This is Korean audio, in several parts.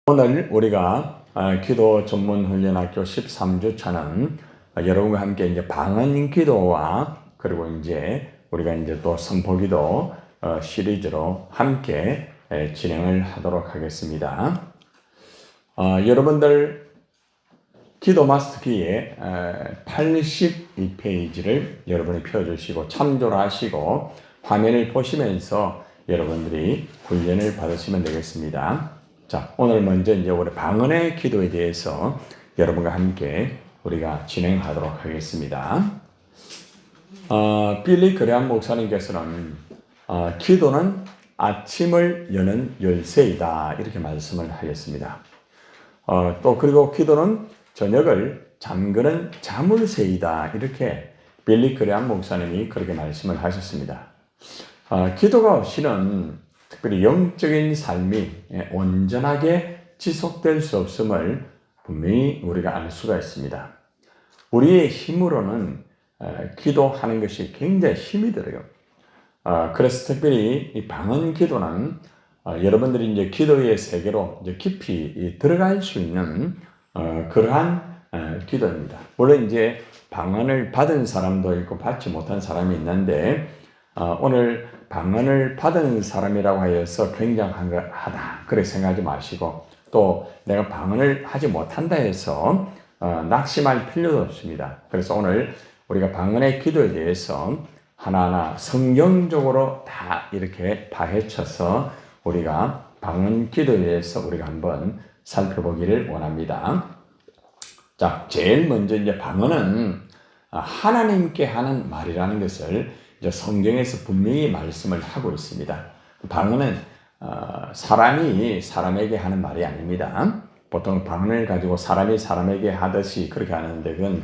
오늘 우리가 기도 전문 훈련학교 13주차는 여러분과 함께 이제 방언 기도와 그리고 이제 우리가 이제 또 선포 기도 시리즈로 함께 진행을 하도록 하겠습니다. 여러분들 기도 마스터키의 82페이지를 여러분이 펴주시고 참조를 하시고 화면을 보시면서 여러분들이 훈련을 받으시면 되겠습니다. 자, 오늘 먼저 이제 우리 방언의 기도에 대해서 여러분과 함께 우리가 진행하도록 하겠습니다. 빌리 그레함 목사님께서는 기도는 아침을 여는 열쇠이다 이렇게 말씀을 하셨습니다. 또 그리고 기도는 저녁을 잠그는 자물쇠이다 이렇게 빌리 그레함 목사님이 그렇게 말씀을 하셨습니다. 기도가 없이는 특별히 영적인 삶이 온전하게 지속될 수 없음을 분명히 우리가 알 수가 있습니다. 우리의 힘으로는 기도하는 것이 굉장히 힘이 들어요. 그래서 특별히 이 방언 기도는 여러분들이 이제 기도의 세계로 이제 깊이 들어갈 수 있는 그러한 기도입니다. 물론 이제 방언을 받은 사람도 있고 받지 못한 사람이 있는데 오늘 방언을 받은 사람이라고 하여서 굉장하다 그렇게 생각하지 마시고 또 내가 방언을 하지 못한다 해서 낙심할 필요도 없습니다. 그래서 오늘 우리가 방언의 기도에 대해서 하나하나 성경적으로 다 이렇게 파헤쳐서 우리가 방언 기도에 대해서 우리가 한번 살펴보기를 원합니다. 자, 제일 먼저 이제 방언은 하나님께 하는 말이라는 것을 이제 성경에서 분명히 말씀을 하고 있습니다. 방언은 사람이 사람에게 하는 말이 아닙니다. 보통 방언을 가지고 사람이 사람에게 하듯이 그렇게 하는데 그건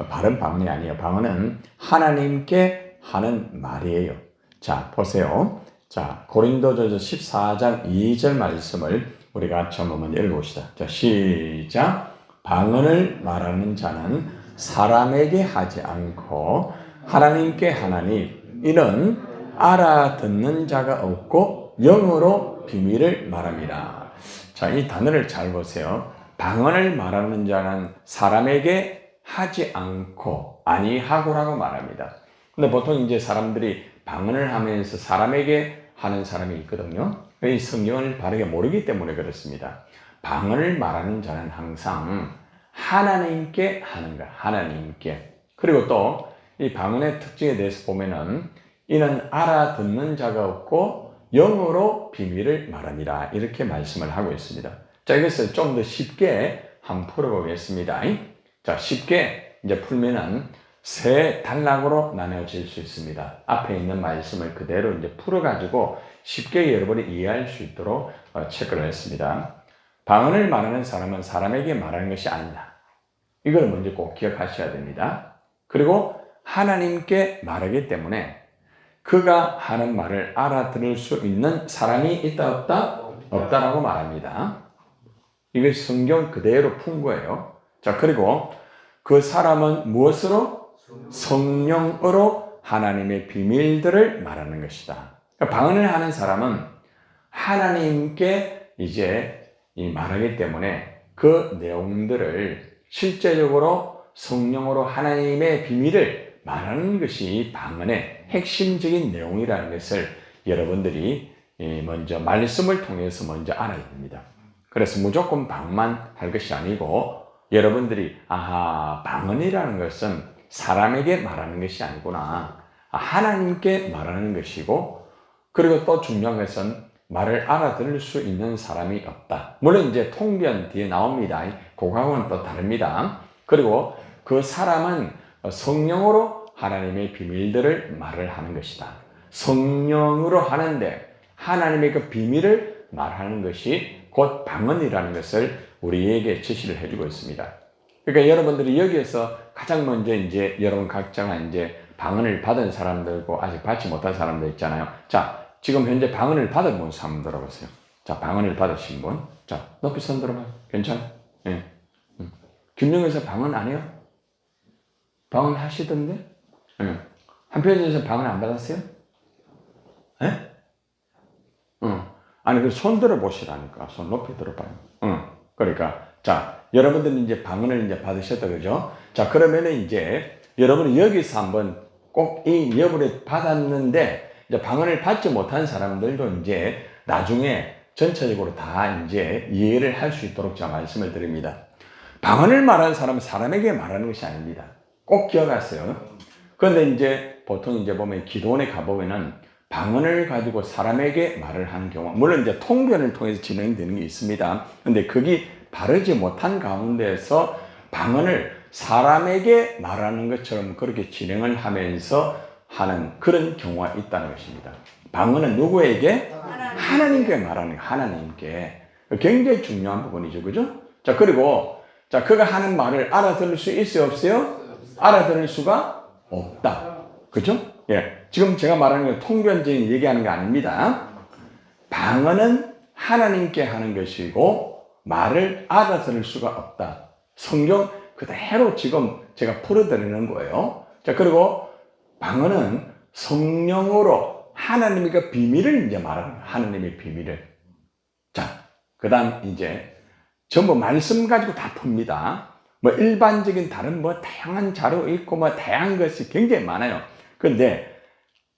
바른 방언이 아니에요. 방언은 하나님께 하는 말이에요. 자, 보세요. 자, 고린도전서 14장 2절 말씀을 우리가 같이 한번 읽어봅시다. 자, 시작. 방언을 말하는 자는 사람에게 하지 않고 하나님께 하나니 이는 알아듣는 자가 없고 영어로 비밀을 말합니다. 자, 이 단어를 잘 보세요. 방언을 말하는 자는 사람에게 하지 않고 아니하고라고 말합니다. 근데 보통 이제 사람들이 방언을 하면서 사람에게 하는 사람이 있거든요. 이 성경을 바르게 모르기 때문에 그렇습니다. 방언을 말하는 자는 항상 하나님께 하는 거야. 하나님께. 그리고 또 이 방언의 특징에 대해서 보면은 이는 알아듣는 자가 없고 영어로 비밀을 말합니다. 이렇게 말씀을 하고 있습니다. 자, 이것을 좀 더 쉽게 한번 풀어보겠습니다. 자, 쉽게 이제 풀면은 세 단락으로 나눠질 수 있습니다. 앞에 있는 말씀을 그대로 이제 풀어가지고 쉽게 여러분이 이해할 수 있도록 체크를 했습니다. 방언을 말하는 사람은 사람에게 말하는 것이 아니다. 이걸 먼저 꼭 기억하셔야 됩니다. 그리고 하나님께 말하기 때문에 그가 하는 말을 알아들을 수 있는 사람이 있다 없다? 없다라고 말합니다. 이게 성경 그대로 푼 거예요. 자, 그리고 그 사람은 무엇으로? 성령으로 하나님의 비밀들을 말하는 것이다. 그러니까 방언을 하는 사람은 하나님께 이제 말하기 때문에 그 내용들을 실제적으로 성령으로 하나님의 비밀을 말하는 것이 방언의 핵심적인 내용이라는 것을 여러분들이 먼저 말씀을 통해서 먼저 알아야 됩니다. 그래서 무조건 방언만 할 것이 아니고 여러분들이 방언이라는 것은 사람에게 말하는 것이 아니구나. 하나님께 말하는 것이고 그리고 또 중요한 것은 말을 알아들을 수 있는 사람이 없다. 물론 이제 통변 뒤에 나옵니다. 그거하고는 또 다릅니다. 그리고 그 사람은 성령으로 하나님의 비밀들을 말을 하는 것이다. 성령으로 하는데 하나님의 그 비밀을 말하는 것이 곧 방언이라는 것을 우리에게 제시를 해주고 있습니다. 그러니까 여러분들이 여기에서 가장 먼저 이제 여러분 각자가 이제 방언을 받은 사람들고 아직 받지 못한 사람들 있잖아요. 자, 지금 현재 방언을 받은 분 한번 들어보세요. 자, 방언을 받으신 분. 자, 높이 손 들어봐요. 괜찮아요? 예. 김영에서 방언 안 해요? 방언 하시던데? 예. 한편에서 방언 안 받았어요? 예? 아니, 그 손 들어보시라니까. 손 높이 들어봐요. 그러니까, 자, 여러분들은 이제 방언을 이제 받으셨다, 그죠? 자, 그러면은 이제 여러분은 여기서 한번 꼭 이 여부를 받았는데, 이제 방언을 받지 못한 사람들도 이제 나중에 전체적으로 다 이제 이해를 할 수 있도록 제가 말씀을 드립니다. 방언을 말하는 사람은 사람에게 말하는 것이 아닙니다. 꼭 기억하세요. 그런데 이제 보통 이제 보면 기도원에 가보면은 방언을 가지고 사람에게 말을 하는 경우, 물론 이제 통변을 통해서 진행되는 게 있습니다. 근데 그게 바르지 못한 가운데서 방언을 사람에게 말하는 것처럼 그렇게 진행을 하면서 하는 그런 경우가 있다는 것입니다. 방언은 누구에게? 하나님께 말하는, 하나님께. 굉장히 중요한 부분이죠. 그죠? 자, 그리고, 자, 그가 하는 말을 알아들을 수 있어요? 없어요? 알아들을 수가 없다. 그죠? 예. 지금 제가 말하는 건 통변적인 얘기하는 게 아닙니다. 방언은 하나님께 하는 것이고, 말을 알아들을 수가 없다. 성경 그대로 지금 제가 풀어드리는 거예요. 자, 그리고 방언은 성령으로 하나님의 그 비밀을 이제 말하는 거예요. 하나님의 비밀을. 자, 그 다음 이제 전부 말씀 가지고 다 풉니다. 뭐 일반적인 다른 뭐 다양한 자료 있고 뭐 다양한 것이 굉장히 많아요. 그런데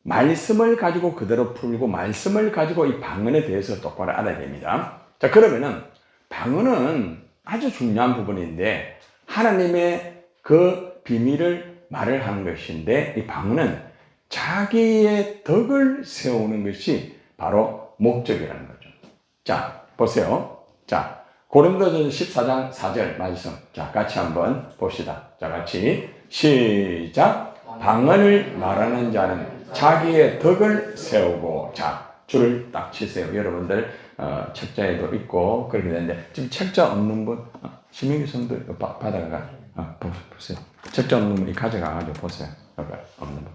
말씀을 가지고 그대로 풀고 말씀을 가지고 이 방언에 대해서 똑바로 알아야 됩니다. 자, 그러면은 방언은 아주 중요한 부분인데 하나님의 그 비밀을 말을 하는 것인데 이 방언은 자기의 덕을 세우는 것이 바로 목적이라는 거죠. 자, 보세요. 자, 고린도전서 14장 4절 말씀. 자, 같이 한번 봅시다. 자, 같이 시작. 방언을 말하는 자는 자기의 덕을 세우고. 자, 줄을 딱 치세요. 여러분들 책자에도 있고 그렇게 되는데 지금 책자 없는 분 신명기 성도 받아가 보세요. 책자 없는 분이 가져가가지고 보세요. 여기 없는 분.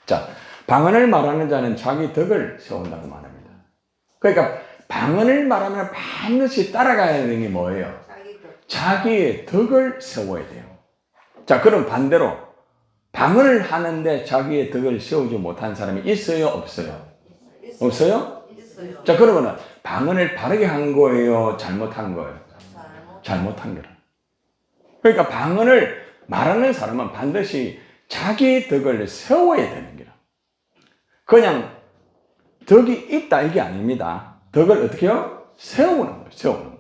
자, 방언을 말하는 자는 자기 덕을 세운다고 말합니다. 그러니까 방언을 말하면 반드시 따라가야 되는 게 뭐예요? 자기의 덕을 세워야 돼요. 자, 그럼 반대로 방언을 하는데 자기의 덕을 세우지 못한 사람이 있어요? 없어요? 없어요? 자, 그러면 방언을 바르게 한 거예요? 잘못한 거예요? 잘못한 거라. 그러니까 방언을 말하는 사람은 반드시 자기 덕을 세워야 되는 거라. 그냥 덕이 있다 이게 아닙니다. 덕을 어떻게 해요? 세우는 거예요. 세우는 거예요.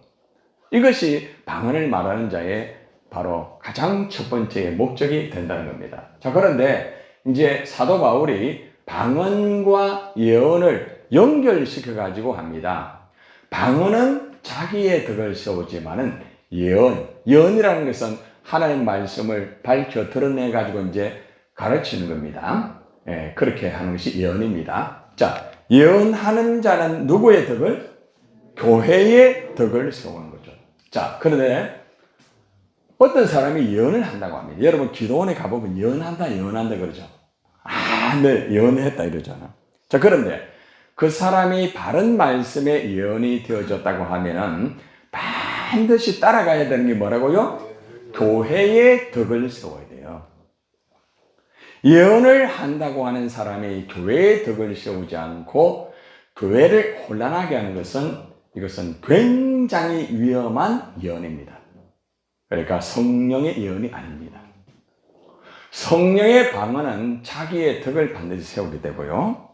이것이 방언을 말하는 자의 바로 가장 첫 번째 목적이 된다는 겁니다. 자, 그런데 이제 사도 바울이 방언과 예언을 연결시켜 가지고 합니다. 방언은 자기의 덕을 세우지만은 예언이라는 것은 하나님의 말씀을 밝혀 드러내 가지고 이제 가르치는 겁니다. 예, 그렇게 하는 것이 예언입니다. 자, 예언하는 자는 누구의 덕을? 교회의 덕을 세우는 거죠. 자, 그런데 어떤 사람이 예언을 한다고 합니다. 여러분 기도원에 가보면 예언한다 그러죠. 네, 예언했다 이러잖아. 자, 그런데 그 사람이 바른 말씀에 예언이 되어졌다고 하면은 반드시 따라가야 되는 게 뭐라고요? 교회의 덕을 세워야 돼요. 예언을 한다고 하는 사람이 교회의 덕을 세우지 않고 교회를 혼란하게 하는 것은 이것은 굉장히 위험한 예언입니다. 그러니까 성령의 예언이 아닙니다. 성령의 방언은 자기의 덕을 반드시 세우게 되고요.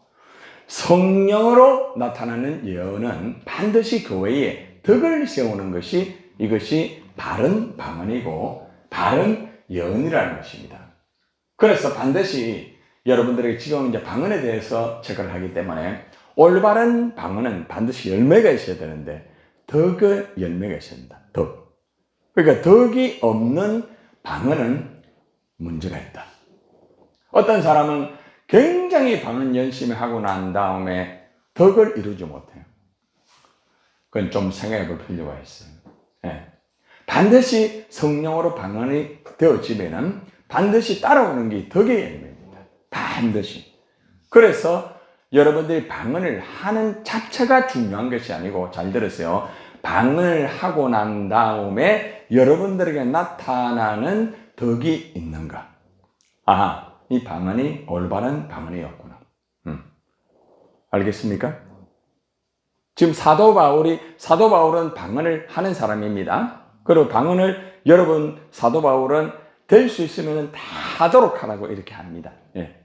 성령으로 나타나는 예언은 반드시 교회의 덕을 세우는 것이 이것이 바른 방언이고 바른 예언이라는 것입니다. 그래서 반드시 여러분들에게 지금 이제 방언에 대해서 체크를 하기 때문에 올바른 방언은 반드시 열매가 있어야 되는데 덕의 열매가 있어야 된다. 덕. 그러니까 덕이 없는 방언은 문제가 있다. 어떤 사람은 굉장히 방언 열심히 하고 난 다음에 덕을 이루지 못해요. 그건 좀 생각해 볼 필요가 있어요. 네. 반드시 성령으로 방언이 되어지면은 반드시 따라오는 게 덕의 열매입니다. 반드시. 그래서 여러분들이 방언을 하는 자체가 중요한 것이 아니고 잘 들으세요. 방언을 하고 난 다음에 여러분들에게 나타나는 덕이 있는가? 이 방언이 올바른 방언이었구나. 알겠습니까? 지금 사도 바울은 방언을 하는 사람입니다. 그리고 방언을 여러분 사도 바울은 될 수 있으면 다 하도록 하라고 이렇게 합니다. 예.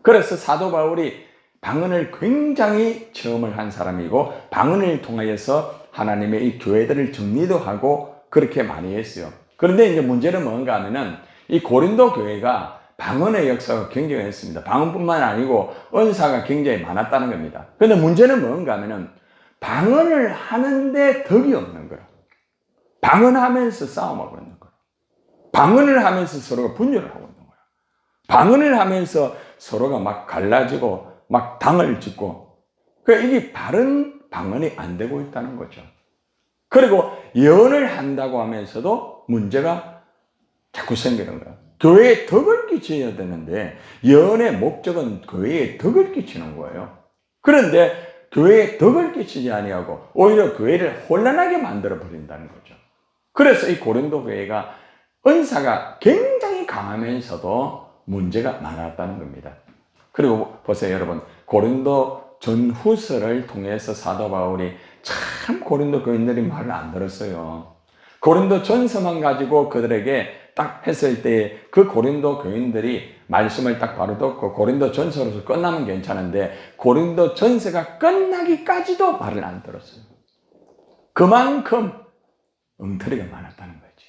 그래서 사도 바울이 방언을 굉장히 체험을 한 사람이고 방언을 통하여서 하나님의 이 교회들을 정리도 하고 그렇게 많이 했어요. 그런데 이제 문제는 뭔가 하면은 이 고린도 교회가 방언의 역사가 굉장했습니다. 방언뿐만 아니고 은사가 굉장히 많았다는 겁니다. 그런데 문제는 뭔가 하면은 방언을 하는데 덕이 없는 거라. 방언하면서 싸움하고 있는 거라. 방언을 하면서 서로가 분열을 하고 있는 거야. 방언을 하면서 서로가 막 갈라지고 막 당을 짓고, 그러니까 이게 바른 방언이 안 되고 있다는 거죠. 그리고 예언을 한다고 하면서도 문제가 자꾸 생기는 거야. 교회에 덕을 끼쳐야 되는데 예언의 목적은 교회에 덕을 끼치는 거예요. 그런데 교회에 덕을 끼치지 아니하고 오히려 교회를 혼란하게 만들어 버린다는 거죠. 그래서 이 고린도 교회가 은사가 굉장히 강하면서도 문제가 많았다는 겁니다. 그리고 보세요, 여러분. 고린도 전후서를 통해서 사도 바울이 참 고린도 교인들이 말을 안 들었어요. 고린도 전서만 가지고 그들에게 딱 했을 때 그 고린도 교인들이 말씀을 딱 바로 듣고 고린도 전서로서 끝나면 괜찮은데 고린도 전서가 끝나기까지도 말을 안 들었어요. 그만큼 엉터리가 많았다는 거지.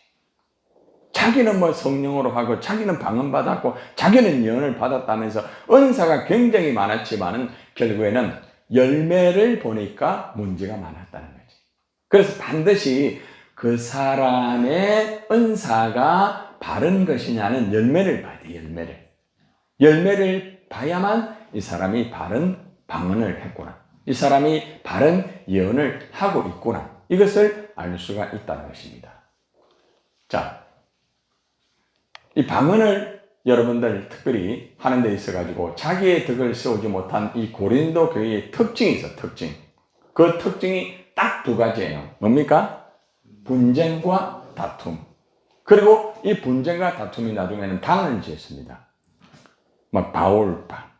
자기는 뭐 성령으로 하고 자기는 방언 받았고 자기는 예언을 받았다면서 은사가 굉장히 많았지만은 결국에는 열매를 보니까 문제가 많았다는 거지. 그래서 반드시 그 사람의 은사가 바른 것이냐는 열매를 봐야 돼. 열매를 봐야만 이 사람이 바른 방언을 했구나, 이 사람이 바른 예언을 하고 있구나, 이것을 알 수가 있다는 것입니다. 자, 이 방언을 여러분들 특별히 하는 데 있어가지고 자기의 덕을 세우지 못한 이 고린도 교회의 특징이 있어, 특징. 그 특징이 딱 두 가지예요. 뭡니까? 분쟁과 다툼. 그리고 이 분쟁과 다툼이 나중에는 당을 지었습니다. 막 바울파,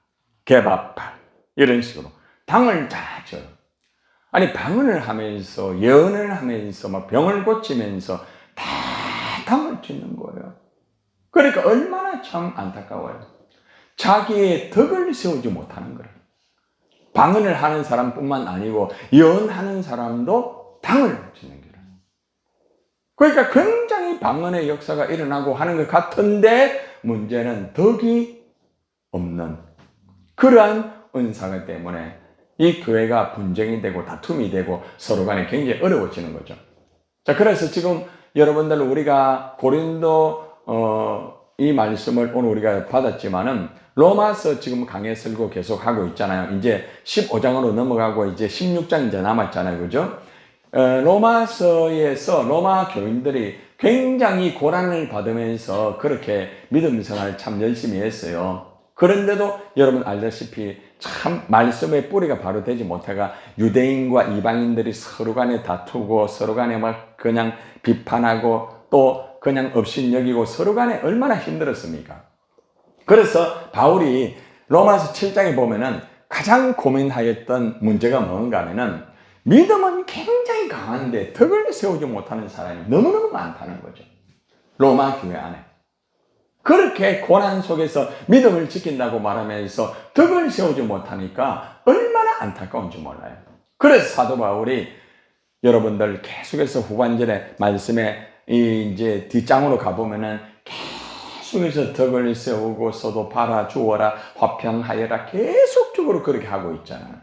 게바파 이런 식으로 당을 다 져요. 아니 방언을 하면서 예언을 하면서 막 병을 고치면서 다 당을 짓는 거예요. 그러니까 얼마나 참 안타까워요. 자기의 덕을 세우지 못하는 거예요. 방언을 하는 사람뿐만 아니고 예언하는 사람도 당을 짓는 거예요. 그러니까 굉장히 방언의 역사가 일어나고 하는 것 같은데 문제는 덕이 없는 그러한 은사가 때문에 이 교회가 분쟁이 되고 다툼이 되고 서로 간에 굉장히 어려워지는 거죠. 자, 그래서 지금 여러분들 우리가 고린도 이 말씀을 오늘 우리가 받았지만은 로마서 지금 강해 설교 계속 하고 있잖아요. 이제 15장으로 넘어가고 이제 16장 이제 남았잖아요. 그죠? 로마서에서 로마 교인들이 굉장히 고난을 받으면서 그렇게 믿음 생활을 참 열심히 했어요. 그런데도 여러분 알다시피 참 말씀의 뿌리가 바로 되지 못해가 유대인과 이방인들이 서로 간에 다투고 서로 간에 막 그냥 비판하고 또 그냥 업신여기고 서로 간에 얼마나 힘들었습니까? 그래서 바울이 로마서 7장에 보면은 가장 고민하였던 문제가 뭔가 하면은 믿음은 굉장히 강한데 덕을 세우지 못하는 사람이 너무너무 많다는 거죠. 로마 교회 안에. 그렇게 고난 속에서 믿음을 지킨다고 말하면서 덕을 세우지 못하니까 얼마나 안타까운지 몰라요. 그래서 사도 바울이 여러분들 계속해서 후반절에 말씀에 이제 뒷장으로 가보면은 계속해서 덕을 세우고 서도 봐라 주어라 화평하여라 계속적으로 그렇게 하고 있잖아요.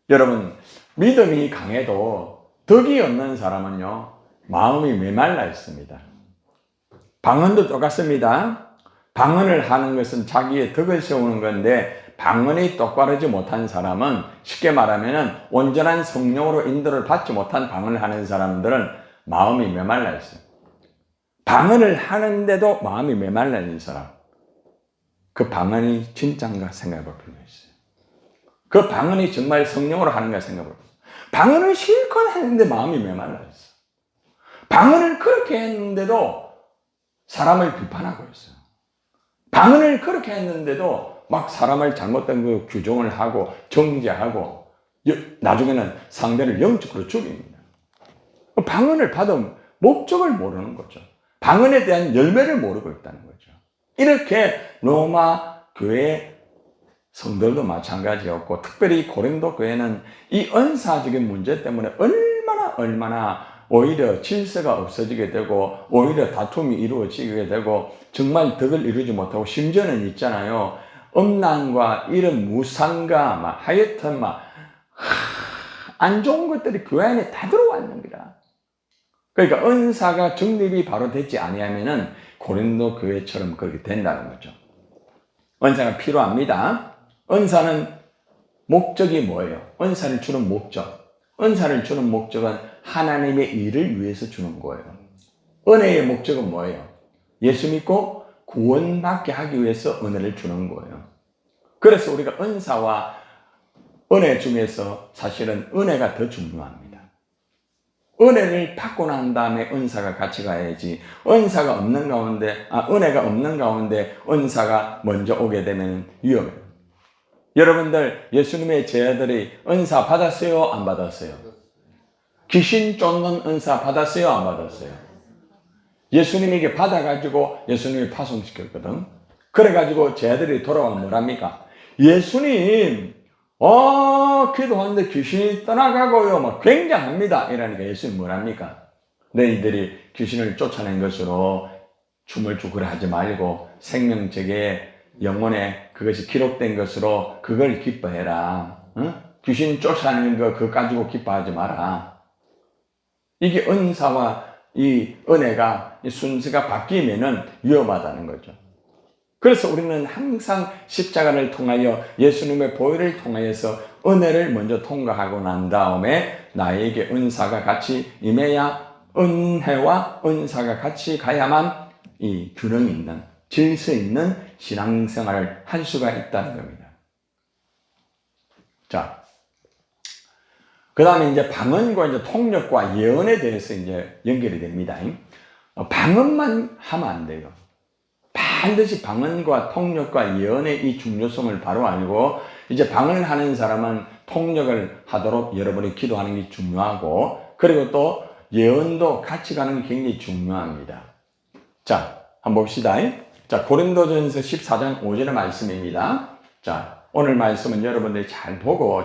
여러분 믿음이 강해도 덕이 없는 사람은요 마음이 메말라 있습니다. 방언도 똑같습니다. 방언을 하는 것은 자기의 덕을 세우는 건데 방언이 똑바르지 못한 사람은 쉽게 말하면 온전한 성령으로 인도를 받지 못한 방언을 하는 사람들은 마음이 메말라 있어요. 방언을 하는데도 마음이 메말라 있는 사람, 그 방언이 진짠가 생각해 볼 필요가 있어요. 그 방언이 정말 성령으로 하는가 생각해 볼 필요가 있어요. 방언을 실컷 했는데 마음이 메말라 있어요. 방언을 그렇게 했는데도 사람을 비판하고 있어요. 방언을 그렇게 했는데도 막 사람을 잘못된 그 규정을 하고 정죄하고 나중에는 상대를 영적으로 죽입니다. 방언을 받은 목적을 모르는 거죠. 방언에 대한 열매를 모르고 있다는 거죠. 이렇게 로마 교회 성도들도 마찬가지였고, 특별히 고린도 교회는 이 은사적인 문제 때문에 얼마나 오히려 질서가 없어지게 되고, 오히려 다툼이 이루어지게 되고, 정말 덕을 이루지 못하고, 심지어는 있잖아요, 음란과 이런 무상과 하여튼 안 좋은 것들이 교회 안에 다 들어왔는 거라. 그러니까 은사가 정립이 바로 되지 아니하면은 고린도 교회처럼 그렇게 된다는 거죠. 은사가 필요합니다. 은사는 목적이 뭐예요? 은사를 주는 목적. 은사를 주는 목적은 하나님의 일을 위해서 주는 거예요. 은혜의 목적은 뭐예요? 예수 믿고 구원받게 하기 위해서 은혜를 주는 거예요. 그래서 우리가 은사와 은혜 중에서 사실은 은혜가 더 중요합니다. 은혜를 받고 난 다음에 은사가 같이 가야지, 은혜가 없는 가운데 은사가 먼저 오게 되면 위험해요. 여러분들, 예수님의 제자들이 은사 받았어요? 안 받았어요? 귀신 쫓는 은사 받았어요? 안 받았어요? 예수님에게 받아가지고 예수님이 파송시켰거든. 그래가지고 제자들이 돌아오면 뭐랍니까? 예수님, 기도하는데 귀신이 떠나가고요. 굉장합니다. 이러니까 예수님 뭐랍니까? 너희들이 귀신을 쫓아낸 것으로 춤을 추고 하지 말고 생명책에 영혼에 그것이 기록된 것으로 그걸 기뻐해라. 응? 귀신 쫓아내는 거 그거 가지고 기뻐하지 마라. 이게 은사와 이 은혜가 이 순서가 바뀌면은 위험하다는 거죠. 그래서 우리는 항상 십자가를 통하여 예수님의 보혈을 통하여서 은혜를 먼저 통과하고 난 다음에 나에게 은사가 같이 임해야, 은혜와 은사가 같이 가야만 이 균형 있는, 질서 있는 신앙생활을 할 수가 있다는 겁니다. 자, 그 다음에 이제 방언과 이제 통역과 예언에 대해서 이제 연결이 됩니다. 방언만 하면 안 돼요. 반드시 방언과 통역과 예언의 이 중요성을 바로 알고, 이제 방언을 하는 사람은 통역을 하도록 여러분이 기도하는 게 중요하고, 그리고 또 예언도 같이 가는 게 굉장히 중요합니다. 자, 한번 봅시다. 자, 고린도전서 14장 5절의 말씀입니다. 자, 오늘 말씀은 여러분들이 잘 보고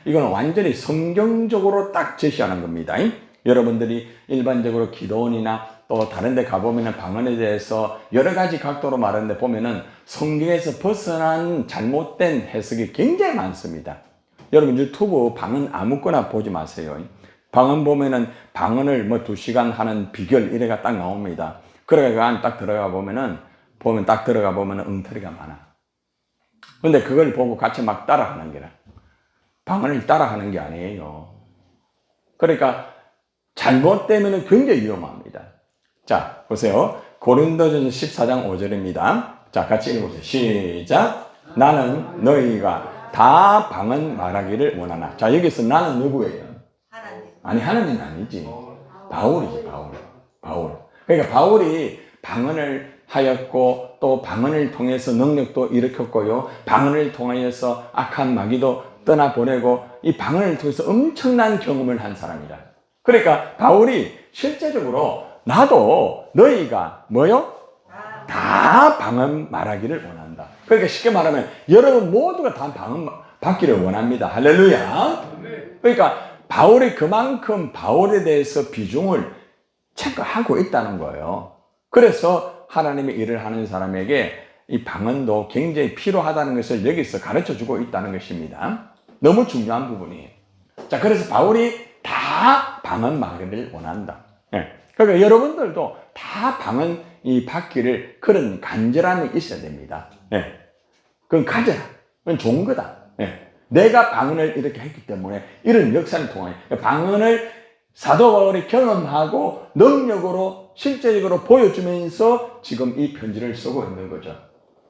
이거는 완전히 성경적으로 딱 제시하는 겁니다. 여러분들이 일반적으로 기도원이나 또 다른 데 가보면 방언에 대해서 여러 가지 각도로 말하는데 보면은 성경에서 벗어난 잘못된 해석이 굉장히 많습니다. 여러분 유튜브 방언 아무거나 보지 마세요. 방언 보면은 방언을 2시간 하는 비결 이래가 딱 나옵니다. 그래가 안에 딱 들어가 보면은 엉터리가 많아. 근데 그걸 보고 같이 막 따라하는 게라. 방언을 따라하는 게 아니에요. 그러니까 잘못되면 굉장히 위험합니다. 자, 보세요. 고린도전서 14장 5절입니다. 자, 같이 읽어보세요. 시작. 나는 너희가 다 방언 말하기를 원하나. 자, 여기서 나는 누구예요? 하나님. 아니, 하나님은 아니지. 바울이지, 바울. 그러니까 바울이 방언을 하였고, 또 방언을 통해서 능력도 일으켰고요. 방언을 통하여서 악한 마귀도 떠나보내고, 이 방언을 통해서 엄청난 경험을 한 사람이다. 그러니까 바울이 실제적으로 나도 너희가 뭐요? 다 방언 말하기를 원한다. 그러니까 쉽게 말하면 여러분 모두가 다 방언 받기를 원합니다. 할렐루야. 그러니까 바울이 그만큼 바울에 대해서 비중을 체크하고 있다는 거예요. 그래서 하나님의 일을 하는 사람에게 이 방언도 굉장히 필요하다는 것을 여기서 가르쳐주고 있다는 것입니다. 너무 중요한 부분이에요. 자, 그래서 바울이 다 방언 말하기를 원한다. 그러니까 여러분들도 다 방언이 받기를 그런 간절함이 있어야 됩니다. 그건 가져라. 그건 좋은 거다. 내가 방언을 이렇게 했기 때문에 이런 역사를 통하여 방언을 사도 바울이 경험하고 능력으로 실제적으로 보여주면서 지금 이 편지를 쓰고 있는 거죠.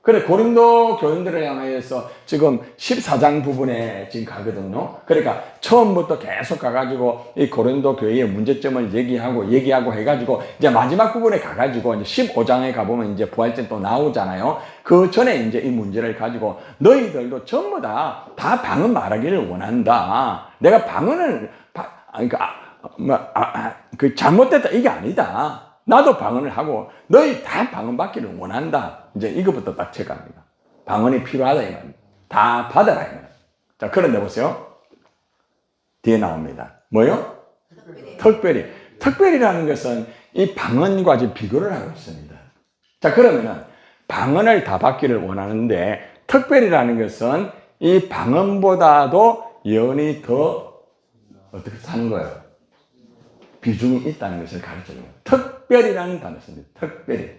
그래, 고린도 교인들을 향하여서 지금 14장 부분에 지금 가거든요. 그러니까 처음부터 계속 가가지고 이 고린도 교회의 문제점을 얘기하고 해가지고 이제 마지막 부분에 가가지고 이제 15장에 가보면 이제 부활절 또 나오잖아요. 그 전에 이제 이 문제를 가지고 너희들도 전부 다 방언 말하기를 원한다. 내가 방언을, 그 잘못됐다 이게 아니다. 나도 방언을 하고 너희 다 방언 받기를 원한다. 이제 이것부터 딱 체크합니다. 방언이 필요하다 이 말입니다. 다 받아라 이 말입니다. 자, 그런데 보세요. 뒤에 나옵니다. 뭐요? 특별히라는 것은 이 방언과 지금 비교를 하고 있습니다. 자, 그러면은 방언을 다 받기를 원하는데 특별히라는 것은 이 방언보다도 예언이 더 어떻게 사는 거예요? 비중이 있다는 것을 가르쳐줍니다. 특별이라는 단어 씁니다. 특별히.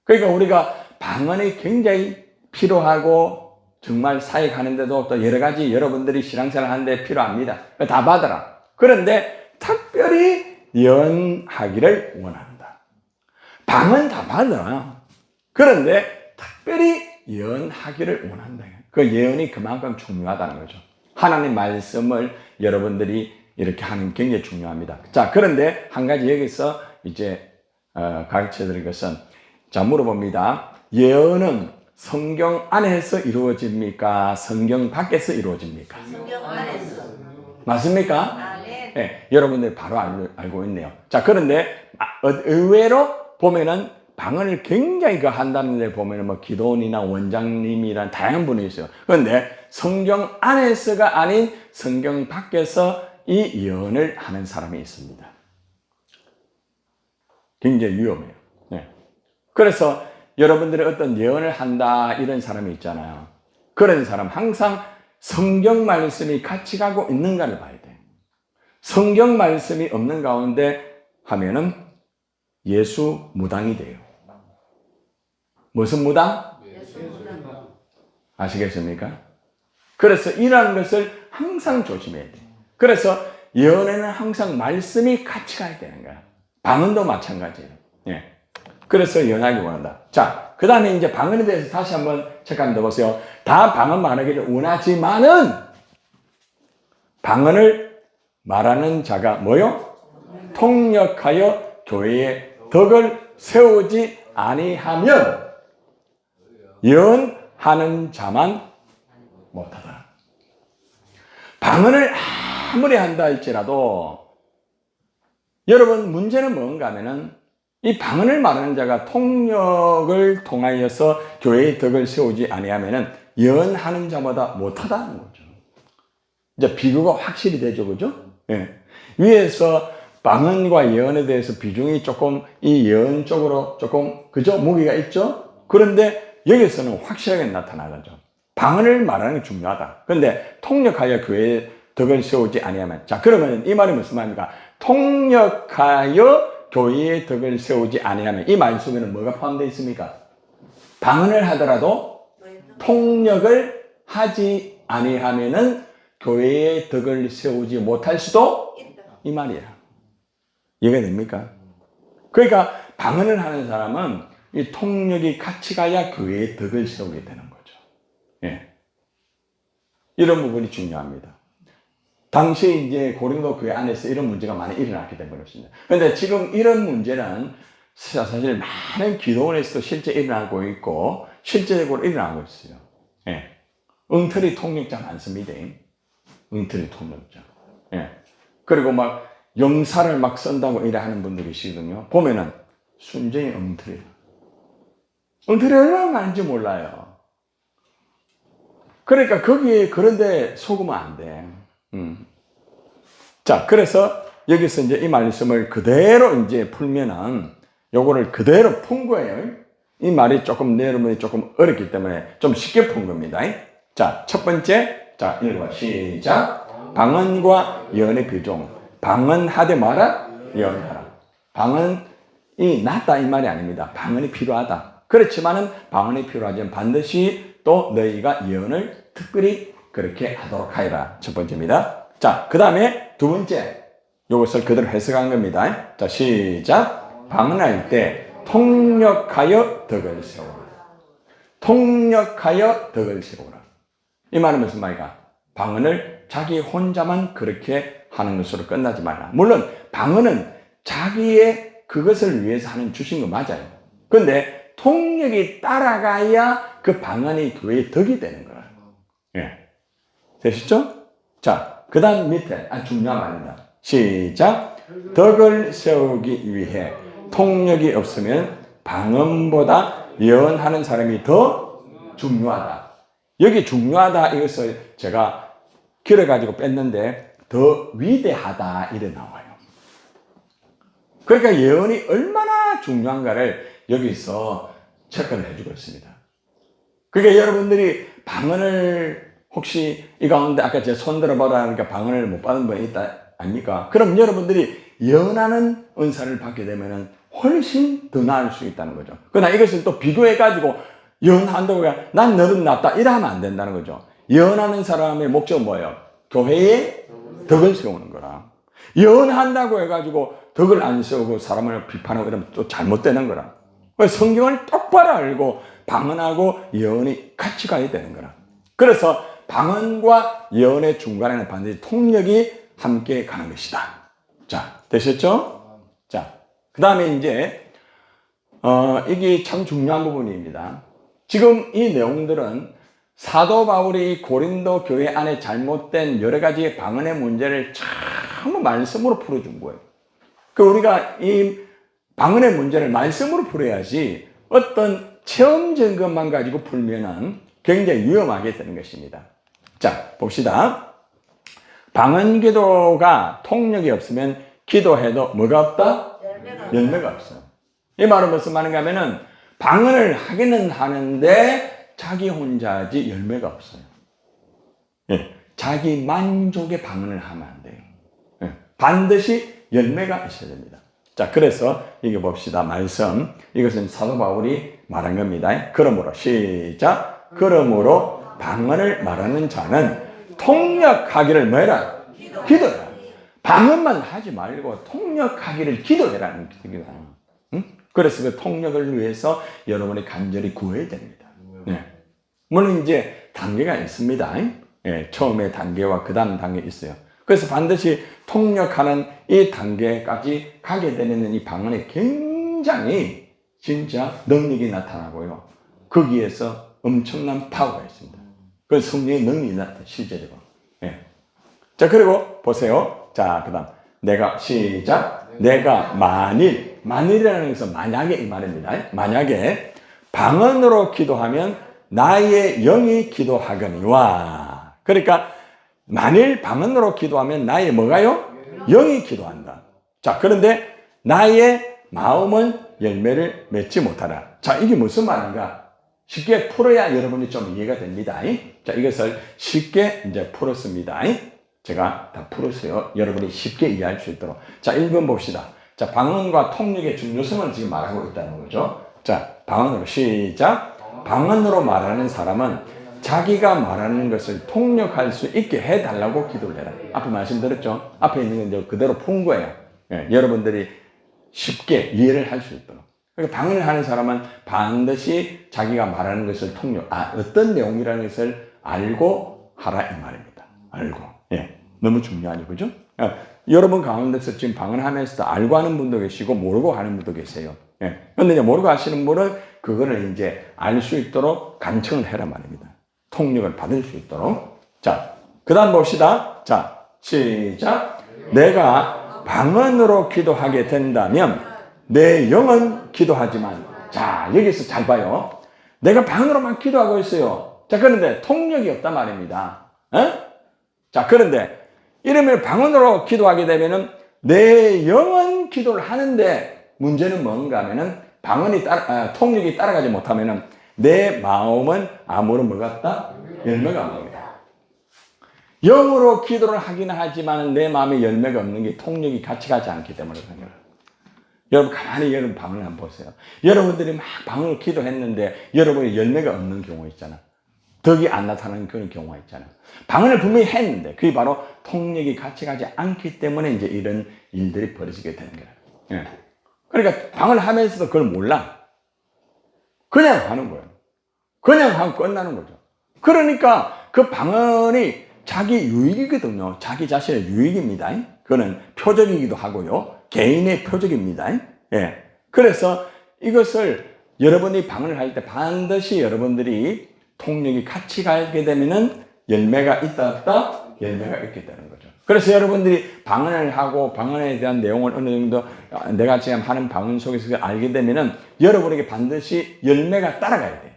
그러니까 우리가 방언이 굉장히 필요하고 정말 사역하는데도 또 여러 가지 여러분들이 신앙생활 하는데 필요합니다. 다 받아라. 그런데 특별히 예언하기를 원한다. 방언 다 받아라. 그런데 특별히 예언하기를 원한다. 그 예언이 그만큼 중요하다는 거죠. 하나님 말씀을 여러분들이 이렇게 하는 게 굉장히 중요합니다. 자, 그런데 한 가지 여기서 이제 가르쳐 드릴 것은, 자, 물어봅니다. 예언은 성경 안에서 이루어집니까? 성경 밖에서 이루어집니까? 성경 안에서. 맞습니까? 네. 네, 여러분들 바로 알고 있네요. 자, 그런데 의외로 보면은 방언을 굉장히 한다는 데 보면은 뭐 기도원이나 원장님이란 다양한 분이 있어요. 그런데 성경 안에서가 아닌 성경 밖에서 이 예언을 하는 사람이 있습니다. 굉장히 위험해요. 네. 그래서 여러분들이 어떤 예언을 한다 이런 사람이 있잖아요. 그런 사람 항상 성경 말씀이 같이 가고 있는가를 봐야 돼요. 성경 말씀이 없는 가운데 하면은 예수 무당이 돼요. 무슨 무당? 예수 무당. 아시겠습니까? 그래서 이러한 것을 항상 조심해야 돼요. 그래서 예언에는 항상 말씀이 같이 가야 되는 거야. 방언도 마찬가지예요. 예. 그래서 예언하기 원한다. 자, 그 다음에 이제 방언에 대해서 다시 한번 체크한번 보세요. 다 방언 말하기를 원하지만은 방언을 말하는 자가 뭐요? 통역하여 교회의 덕을 세우지 아니하면 예언하는 자만 못하다. 방언을 아무리 한다 할지라도 여러분 문제는 뭔가 하면은 이 방언을 말하는 자가 통역을 통하여서 교회의 덕을 세우지 아니하면은 예언하는 자보다 못하다는 거죠. 이제 비교가 확실히 되죠, 그죠? 예. 위에서 방언과 예언에 대해서 비중이 조금 이 예언 쪽으로 조금 그죠? 무게가 있죠? 그런데 여기서는 확실하게 나타나죠. 방언을 말하는 게 중요하다. 그런데 통역하여 교회의 덕을 세우지 아니하면, 자, 그러면 이 말이 무슨 말입니까? 통역하여 교회의 덕을 세우지 아니하면, 이 말 속에는 뭐가 포함되어 있습니까? 방언을 하더라도 통역을 하지 아니하면은 교회의 덕을 세우지 못할 수도 이 말이야. 이해가 됩니까? 그러니까 방언을 하는 사람은 이 통역이 같이 가야 교회의 덕을 세우게 되는 거죠. 예. 이런 부분이 중요합니다. 당시에 이제 고린도 교회 안에서 이런 문제가 많이 일어났기 때문에 그렇습니다. 그런데 지금 이런 문제는 사실 많은 기도원에서도 실제 일어나고 있고 실제적으로 일어나고 있어요. 예. 엉터리 통역자 많습니다. 엉터리 통역자. 예. 그리고 막 영사를 막 쓴다고 이래 하는 분들이 계시거든요. 보면은 순전히 엉터리. 엉터리 얼마나 많은지 몰라요. 그러니까 거기에 그런데 속으면 안 돼. 자, 그래서 여기서 이제 이 말씀을 그대로 이제 풀면은 요거를 그대로 푼 거예요. 이 말이 조금 여러분이 조금 어렵기 때문에 좀 쉽게 푼 겁니다. 자, 첫 번째, 자, 읽어봐. 시작. 방언과 예언의 비중. 방언하되 마라, 예언하라. 방언이 낫다 이 말이 아닙니다. 방언이 필요하다. 그렇지만은 방언이 필요하지만 반드시 또 너희가 예언을 특별히 그렇게 하도록 하여라. 첫 번째입니다. 자, 그 다음에 두 번째. 이것을 그대로 해석한 겁니다. 자, 시작. 방언할 때 통역하여 덕을 세워라. 통역하여 덕을 세우라. 이 말은 무슨 말이까? 방언을 자기 혼자만 그렇게 하는 것으로 끝나지 말라. 물론 방언은 자기의 그것을 위해서 하는 주신 거 맞아요. 그런데 통역이 따라가야 그 방언이 교회의 덕이 되는 거야. 예. 되시죠? 자, 그 다음 밑에 중요한 말입니다. 시작. 덕을 세우기 위해 통역이 없으면 방언보다 예언하는 사람이 더 중요하다. 여기 중요하다 이것을 제가 길어가지고 뺐는데 더 위대하다 이래 나와요. 그러니까 예언이 얼마나 중요한가를 여기서 체크를 해주고 있습니다. 그러니까 여러분들이 방언을 혹시 이 가운데 아까 제가 손 들어봐라 하니까 방언을 못 받은 분이 있다 아닙니까? 그럼 여러분들이 예언하는 은사를 받게 되면 훨씬 더 나을 수 있다는 거죠. 그러나 이것을 또 비교해가지고 예언한다고 해야 난 너는 낫다 이래 하면 안 된다는 거죠. 예언하는 사람의 목적은 뭐예요? 교회에 덕을 세우는 거라. 예언한다고 해가지고 덕을 안 세우고 사람을 비판하고 이러면 또 잘못되는 거라. 성경을 똑바로 알고 방언하고 예언이 같이 가야 되는 거라. 그래서 방언과 예언의 중간에는 반드시 통역이 함께 가는 것이다. 자, 되셨죠? 자, 그 다음에 이제 이게 참 중요한 부분입니다. 지금 이 내용들은 사도 바울이 고린도 교회 안에 잘못된 여러 가지 방언의 문제를 참 말씀으로 풀어준 거예요. 그 우리가 이 방언의 문제를 말씀으로 풀어야지 어떤 체험적인 것만 가지고 풀면은 굉장히 위험하게 되는 것입니다. 자, 봅시다. 방언 기도가 통역이 없으면 기도해도 뭐가 없다? 열매가 없어요. 이 말은 무슨 말인가 하면은 방언을 하기는 하는데 자기 혼자 하지 열매가 없어요. 예, 자기 만족의 방언을 하면 안 돼요. 예, 반드시 열매가 있어야 됩니다. 자, 그래서 이게 봅시다. 말씀. 이것은 사도 바울이 말한 겁니다. 그러므로 시작. 그러므로 방언을 말하는 자는 통역하기를 뭐해라? 기도해라. 방언만 하지 말고 통역하기를 기도해라는 뜻입니다. 응? 그래서 그 통역을 위해서 여러분이 간절히 구해야 됩니다. 네. 물론 이제 단계가 있습니다. 예, 처음에 단계와 그 다음 단계 있어요. 그래서 반드시 통역하는 이 단계까지 가게 되는 이 방언에 굉장히 진짜 능력이 나타나고요. 거기에서 엄청난 파워가 있습니다. 그래서 성령의 능력이 나타나요. 실제적으로. 예. 자, 그리고 보세요. 자, 그 다음. 내가, 시작. 내가 만일이라는 것은 만약에 이 말입니다. 만약에 방언으로 기도하면 나의 영이 기도하거니와. 그러니까 만일 방언으로 기도하면 나의 뭐가요? 영이 기도한다. 자, 그런데 나의 마음은 열매를 맺지 못하라. 자, 이게 무슨 말인가? 쉽게 풀어야 여러분이 좀 이해가 됩니다. 자, 이것을 쉽게 이제 풀었습니다. 제가 다 풀었어요. 여러분이 쉽게 이해할 수 있도록. 자, 1번 봅시다. 자, 방언과 통역의 중요성을 지금 말하고 있다는 거죠. 자, 방언으로 시작. 방언으로 말하는 사람은 자기가 말하는 것을 통역할 수 있게 해달라고 기도를 해라. 앞에 말씀드렸죠? 앞에 있는 건 이제 그대로 푼 거예요. 예, 여러분들이 쉽게 이해를 할 수 있도록. 그러니까 방언을 하는 사람은 반드시 자기가 말하는 것을 어떤 내용이라는 것을 알고 하라 이 말입니다. 알고. 예, 너무 중요하죠, 그죠? 여러분 가운데서 지금 방언하면서도 알고 하는 분도 계시고 모르고 하는 분도 계세요. 예. 근데 이제 모르고 하시는 분은 그거를 이제 알 수 있도록 간청을 해라 말입니다. 통역을 받을 수 있도록. 자, 그 다음 봅시다. 자, 시작. 내가 방언으로 기도하게 된다면 내 영은 기도하지만. 자, 여기서 잘 봐요. 내가 방언으로만 기도하고 있어요. 자, 그런데 통역이 없단 말입니다. 자, 그런데 이러면 방언으로 기도하게 되면은 내 영은 기도를 하는데 문제는 뭔가 하면은 통역이 따라가지 못하면은 내 마음은 아무런 뭐 같다? 열매가 없습니다. 영으로 기도를 하긴 하지만 내 마음에 열매가 없는 게 통역이 같이 가지 않기 때문에 그런 거예요. 여러분 가만히 여러분 방언을 한번 보세요. 여러분들이 막 방언을 기도했는데 여러분이 열매가 없는 경우 있잖아. 덕이 안 나타나는 그런 경우가 있잖아. 방언을 분명히 했는데 그게 바로 통역이 같이 가지 않기 때문에 이제 이런 일들이 벌어지게 되는 거예요. 예. 그러니까 방언을 하면서도 그걸 몰라. 그냥 하는 거예요. 그냥 하면 끝나는 거죠. 그러니까 그 방언이 자기 유익이거든요. 자기 자신의 유익입니다. 그거는 표적이기도 하고요. 개인의 표적입니다. 예. 그래서 이것을 여러분이 방언을 할 때 반드시 여러분들이 통력이 같이 가게 되면은 열매가 있다 없다? 열매가 있게 되는 거죠. 그래서 여러분들이 방언을 하고 방언에 대한 내용을 어느 정도 내가 지금 하는 방언 속에서 알게 되면은 여러분에게 반드시 열매가 따라가야 돼.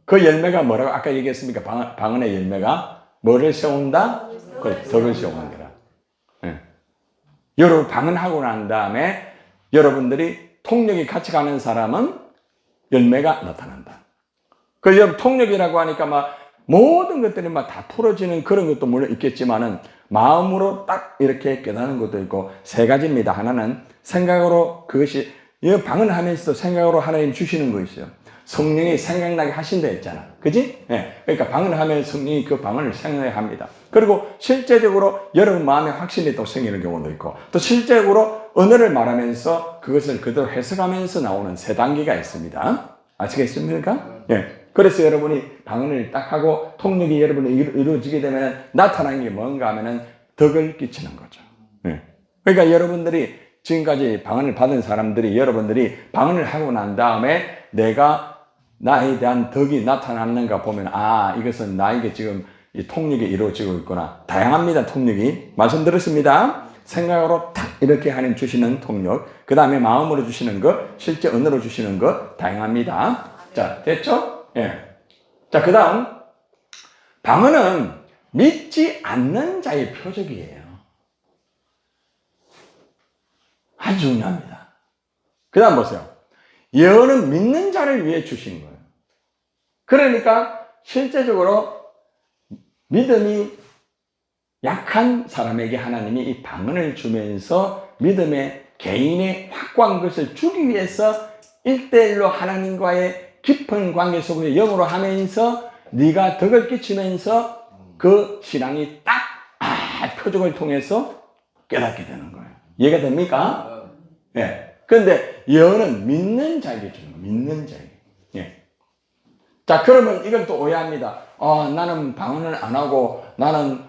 그 열매가 뭐라고 아까 얘기했습니까? 방언의 열매가 뭐를 세운다? 그 덕을 세우는 거라. 예. 여러분 방언하고 난 다음에 여러분들이 통력이 같이 가는 사람은 열매가 나타난다. 그 여러분 통력이라고 하니까 막 모든 것들이 막 다 풀어지는 그런 것도 물론 있겠지만은 마음으로 딱 이렇게 깨닫는 것도 있고 세 가지입니다. 하나는 생각으로 그것이 방언하면서도 생각으로 하나님 주시는 거 있어요. 성령이 생각나게 하신다 했잖아. 그지? 네. 그러니까 방언하면 성령이 그 방언을 생각나게 합니다. 그리고 실제적으로 여러분 마음에 확신이 또 생기는 경우도 있고 또 실제적으로 언어를 말하면서 그것을 그대로 해석하면서 나오는 세 단계가 있습니다. 아시겠습니까? 예. 그래서 여러분이 방언을 딱 하고 통력이 여러분이 이루어지게 되면 나타나는 게 뭔가 하면은 덕을 끼치는 거죠. 예. 그러니까 여러분들이 지금까지 방언을 받은 사람들이 여러분들이 방언을 하고 난 다음에 내가 나에 대한 덕이 나타났는가 보면 아 이것은 나에게 지금 이 통력이 이루어지고 있구나. 다양합니다. 통력이. 말씀 들었습니다. 생각으로 탁 이렇게 하나님 주시는 통력, 그 다음에 마음으로 주시는 것, 실제 언어로 주시는 것 다양합니다. 자, 됐죠? 예. 자, 그 다음 방언은 믿지 않는 자의 표적이에요. 아주 중요합니다. 그 다음 보세요. 예언은 믿는 자를 위해 주신 거예요. 그러니까 실제적으로 믿음이 약한 사람에게 하나님이 이 방언을 주면서 믿음의 개인의 확고한 것을 주기 위해서 1대1로 하나님과의 깊은 관계 속에서 영으로 하면서 네가 덕을 끼치면서 그 신앙이 딱 표적을 통해서 깨닫게 되는 거예요. 이해가 됩니까? 예. 그런데 예언은 믿는 자에게 주는 거예요. 믿는 자에게. 예. 자, 그러면 이건 또 오해합니다. 나는 방언을 안 하고 나는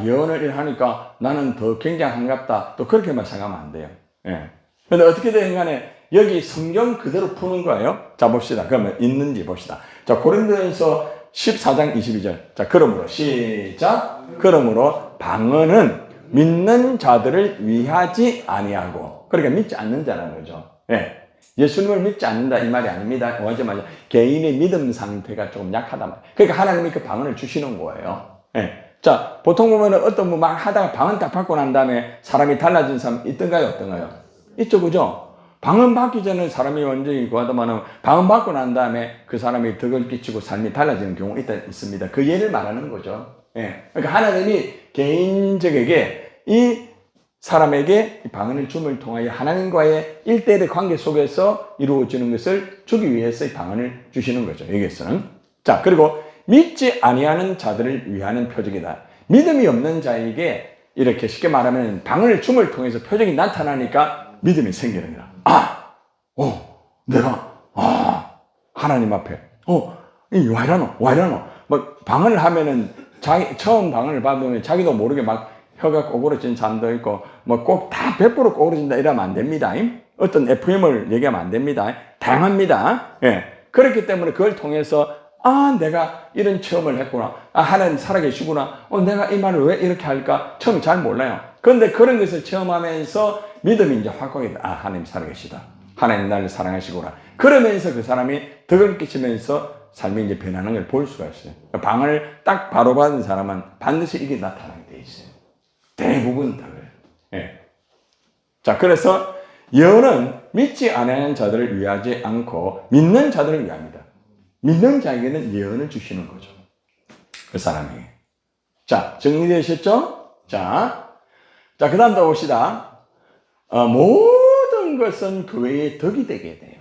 예언을 하니까 나는 더 굉장한갑다. 또 그렇게만 생각하면 안 돼요. 예. 근데 어떻게든 간에 여기 성경 그대로 푸는 거예요. 자, 봅시다. 그러면 있는지 봅시다. 자, 고린도전서 14장 22절. 자, 그러므로 시작. 그러므로 방언은 믿는 자들을 위하지 아니하고. 그러니까 믿지 않는 자라는 거죠. 예. 예수님을 믿지 않는다 이 말이 아닙니다. 맞아. 개인의 믿음 상태가 조금 약하다 말. 그러니까 하나님이 그 방언을 주시는 거예요. 예. 자, 보통 보면은 어떤 분 막 하다가 방언 딱 받고 난 다음에 사람이 달라진 사람 있던가요, 없던가요? 있죠, 그죠? 방언 받기 전에 사람이 완전히 구하더만은 방언 받고 난 다음에 그 사람이 덕을 끼치고 삶이 달라지는 경우 있습니다. 그 예를 말하는 거죠. 예. 그러니까 하나님이 개인적에게 이 사람에게 방언을 줌을 통하여 하나님과의 1대1의 관계 속에서 이루어지는 것을 주기 위해서 이 방언을 주시는 거죠. 여기에서는. 자, 그리고 믿지 아니하는 자들을 위하는 표적이다. 믿음이 없는 자에게 이렇게 쉽게 말하면 방언을 줌을 통해서 표적이 나타나니까 믿음이 생기는 거야. 내가 하나님 앞에 와이라노 막 방언을 하면은 처음 방언을 받으면 자기도 모르게 막 혀가 꼬부러진 사람도 있고 뭐 꼭 다 100% 꼬부러진다 이러면 안 됩니다. 어떤 FM을 얘기하면 안 됩니다. 다양합니다. 예. 그렇기 때문에 그걸 통해서 내가 이런 체험을 했구나. 하나님 살아계시구나. 내가 이 말을 왜 이렇게 할까? 처음 잘 몰라요. 그런데 그런 것을 체험하면서 믿음이 이제 확고하게 하나님 살아계시다. 하나님 나를 사랑하시구나. 그러면서 그 사람이 덕을 끼치면서 삶이 이제 변하는 걸 볼 수가 있어요. 방언을 딱 바로 받은 사람은 반드시 이게 나타나게 돼 있어요. 대부분 덕을. 예. 자, 그래서 예언은 믿지 않는 자들을 위하지 않고 믿는 자들을 위합니다. 믿는 자에게는 예언을 주시는 거죠. 그 사람에게. 자, 정리되셨죠? 자, 그 다음 또 봅시다. 모든 것은 그 외에 덕이 되게 돼요.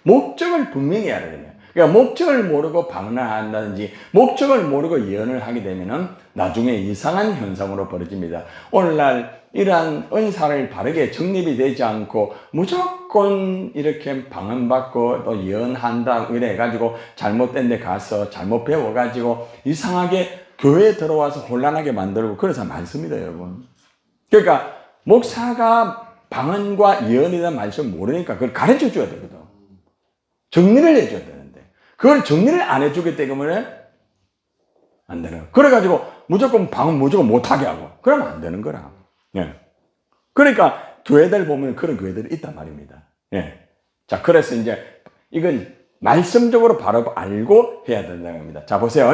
목적을 분명히 알아야 돼요. 그러니까 목적을 모르고 방언을 한다든지 목적을 모르고 예언을 하게 되면은 나중에 이상한 현상으로 벌어집니다. 오늘날 이러한 은사를 바르게 정립이 되지 않고 무조건 이렇게 방언받고 또 예언한다 이래 해가지고 잘못된 데 가서 잘못 배워가지고 이상하게 교회에 들어와서 혼란하게 만들고 그런 사람 많습니다, 여러분. 그러니까 목사가 방언과 예언에 대한 말씀을 모르니까 그걸 가르쳐 줘야 되거든. 정리를 해줘야 되는데 그걸 정리를 안 해주기 때문에 안 되는 거야. 그래가지고 무조건 방언 무조건 못하게 하고 그러면 안 되는 거라. 예. 그러니까 교회들 보면 그런 교회들이 있단 말입니다. 예. 자, 그래서 이제 이건 말씀적으로 바로 알고 해야 된다는 겁니다. 자, 보세요.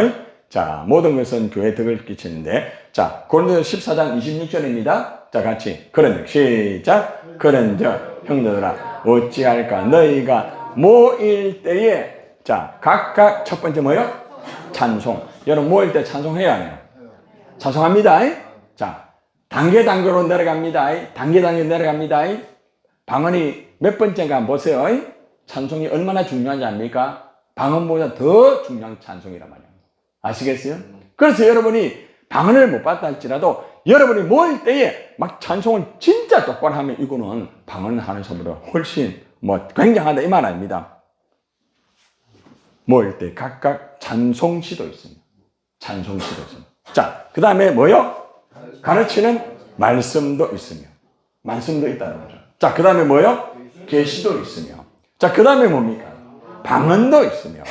자, 모든 것은 교회에 덕을 끼치는데, 자, 고린도서 14장 26절입니다. 자, 같이. 그런즉, 시작. 그런즉, 형제들아, 어찌할까? 너희가 모일 때에, 자, 각각 첫 번째 뭐요? 찬송. 여러분, 모일 때 찬송해야 해요. 찬송합니다. 자, 단계로 내려갑니다. 단계 내려갑니다. 방언이 몇 번째인가 한번 보세요. 찬송이 얼마나 중요한지 압니까? 방언보다 더 중요한 찬송이란 말이에요. 아시겠어요? 그래서 여러분이 방언을 못 받다 할지라도 여러분이 모일 때에 막 찬송을 진짜 똑바로 하면 이거는 방언을 하는 사람보다 훨씬 굉장하다 이 말 아닙니다. 모일 때 각각 찬송시도 있습니다. 찬송시도 있습니다. 자, 그 다음에 뭐요? 가르치는 말씀도 있으며. 말씀도 있다는 거죠. 자, 그 다음에 뭐요? 계시도 있으며. 자, 그 다음에 뭡니까? 방언도 있으며.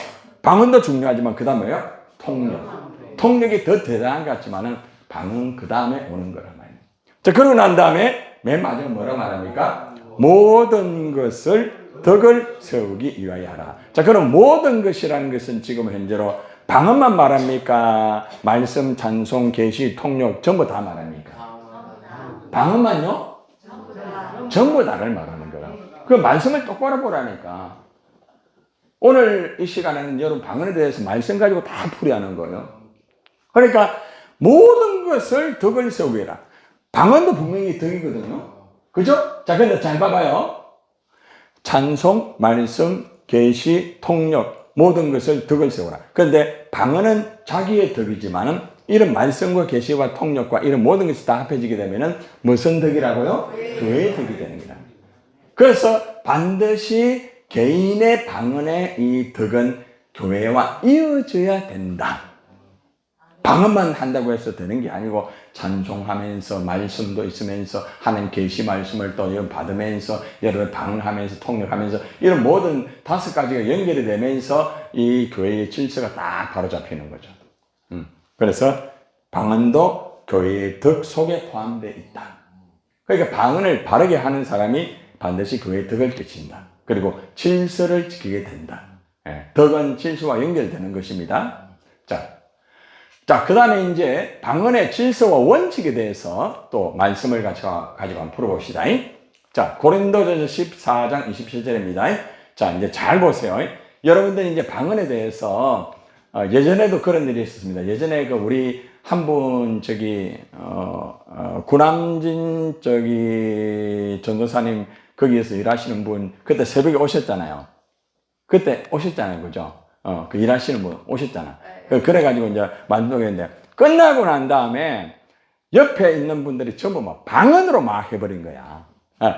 방언도 중요하지만 그 다음에 뭐요? 통역. 통역이 더 대단한 것 같지만은 방언 그 다음에 오는 거란 말이에요. 자, 그러고 난 다음에 맨 마지막에 뭐라고 말합니까? 모든 것을 덕을 세우기 위하여 하라. 자, 그럼 모든 것이라는 것은 지금 현재로 방언만 말합니까? 말씀, 찬송, 계시, 통역 전부 다 말합니까? 방언만요? 전부 다를 말하는 거라. 그 말씀을 똑바로 보라니까. 오늘 이 시간에는 여러분 방언에 대해서 말씀 가지고 다 풀이하는 거예요. 그러니까 모든 것을 덕을 세우게 해라. 방언도 분명히 덕이거든요. 그죠? 자, 근데 잘 봐봐요. 찬송, 말씀, 계시, 통역 모든 것을 덕을 세우라. 그런데 방언은 자기의 덕이지만은 이런 말씀과 계시와 통역과 이런 모든 것이 다 합해지게 되면은 무슨 덕이라고요? 교회의 덕이 되는 거다. 그래서 반드시 개인의 방언의 이 덕은 교회와 이어져야 된다. 방언만 한다고 해서 되는 게 아니고 찬송하면서 말씀도 있으면서 하는 계시 말씀을 또 받으면서 여러 방언하면서 통역하면서 이런 모든 5가지가 연결이 되면서 이 교회의 질서가 딱 바로잡히는 거죠. 그래서 방언도 교회의 덕 속에 포함되어 있다. 그러니까 방언을 바르게 하는 사람이 반드시 교회의 덕을 끼친다. 그리고 질서를 지키게 된다. 덕은 질서와 연결되는 것입니다. 자, 그 다음에 이제 방언의 질서와 원칙에 대해서 또 말씀을 가지고 한번 풀어봅시다. 자, 고린도전서 14장 27절입니다. 자, 이제 잘 보세요. 여러분들 이제 방언에 대해서 예전에도 그런 일이 있었습니다. 예전에 우리 한 분 구남진 전도사님 거기에서 일하시는 분 그때 새벽에 오셨잖아요. 그죠? 그 일하시는 분 오셨잖아. 그래가지고 이제 만족했는데 끝나고 난 다음에 옆에 있는 분들이 전부 막 방언으로 막 해버린 거야.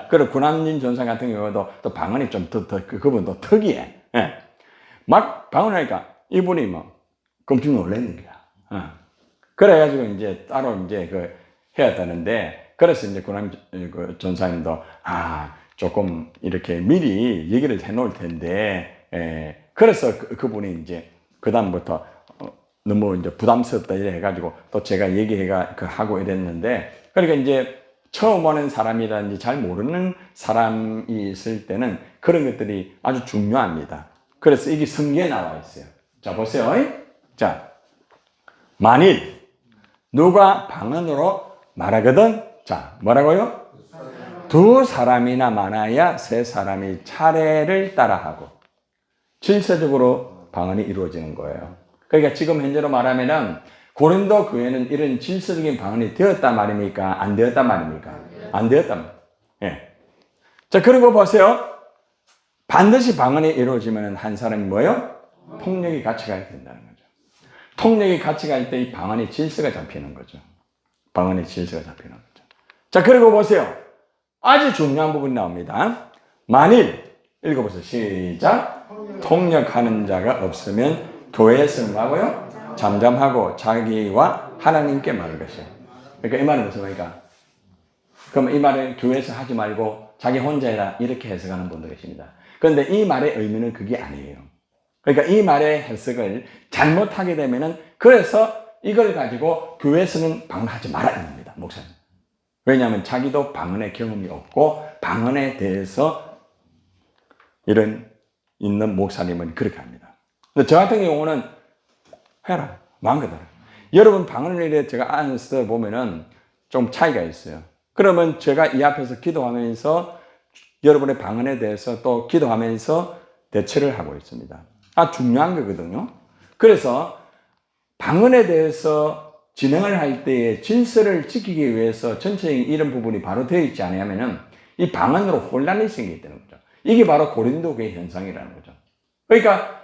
그리고 구남진 전사 같은 경우도 또 방언이 좀 그분도 특이해. 막 방언하니까 이분이 막 깜짝 놀라는 거야. 그래가지고 이제 따로 이제 해야 되는데 그래서 이제 구남진 전사님도 조금 이렇게 미리 얘기를 해놓을 텐데, 그래서 그분이 이제 그다음부터 너무 이제 부담스럽다 이래 해가지고 또 제가 하고 이랬는데, 그러니까 이제 처음 오는 사람이라든지 잘 모르는 사람이 있을 때는 그런 것들이 아주 중요합니다. 그래서 이게 성경에 나와 있어요. 자, 보세요. 자, 만일 누가 방언으로 말하거든, 자, 뭐라고요? 2사람이나 많아야 3사람이 차례를 따라하고 질서적으로 방언이 이루어지는 거예요. 그러니까 지금 현재로 말하면은 고린도 교회는 이런 질서적인 방언이 되었단 말입니까? 안 되었단 말입니까? 안 되었단 말이에요. 예. 자, 그리고 보세요. 반드시 방언이 이루어지면 한 사람이 뭐예요? 통력이 같이 가야 된다는 거죠. 통력이 같이 갈 때 이 방언의 질서가 잡히는 거죠. 방언의 질서가 잡히는 거죠. 자, 그리고 보세요. 아주 중요한 부분이 나옵니다. 만일, 읽어보세요. 시작. 통역하는 자가 없으면 교회에서는 뭐고요? 잠잠하고 자기와 하나님께 말할 것이요. 그러니까 이 말은 무슨 말입니까? 그럼 이 말은 교회에서 하지 말고 자기 혼자 해라 이렇게 해석하는 분도 계십니다. 그런데 이 말의 의미는 그게 아니에요. 그러니까 이 말의 해석을 잘못하게 되면은 그래서 이걸 가지고 교회에서는 방언하지 말아야 합니다. 목사님. 왜냐하면 자기도 방언의 경험이 없고 방언에 대해서 이런 있는 목사님은 그렇게 합니다. 근데 저 같은 경우는 해라. 마음대로. 여러분 방언을 이래 제가 안에서 보면은 좀 차이가 있어요. 그러면 제가 이 앞에서 기도하면서 여러분의 방언에 대해서 또 기도하면서 대처를 하고 있습니다. 중요한 거거든요. 그래서 방언에 대해서 진행을 할 때에 질서를 지키기 위해서 전체적인 이런 부분이 바로 되어 있지 않으면은 이 방언으로 혼란이 생기게 되는 거죠. 이게 바로 고린도교의 현상이라는 거죠. 그러니까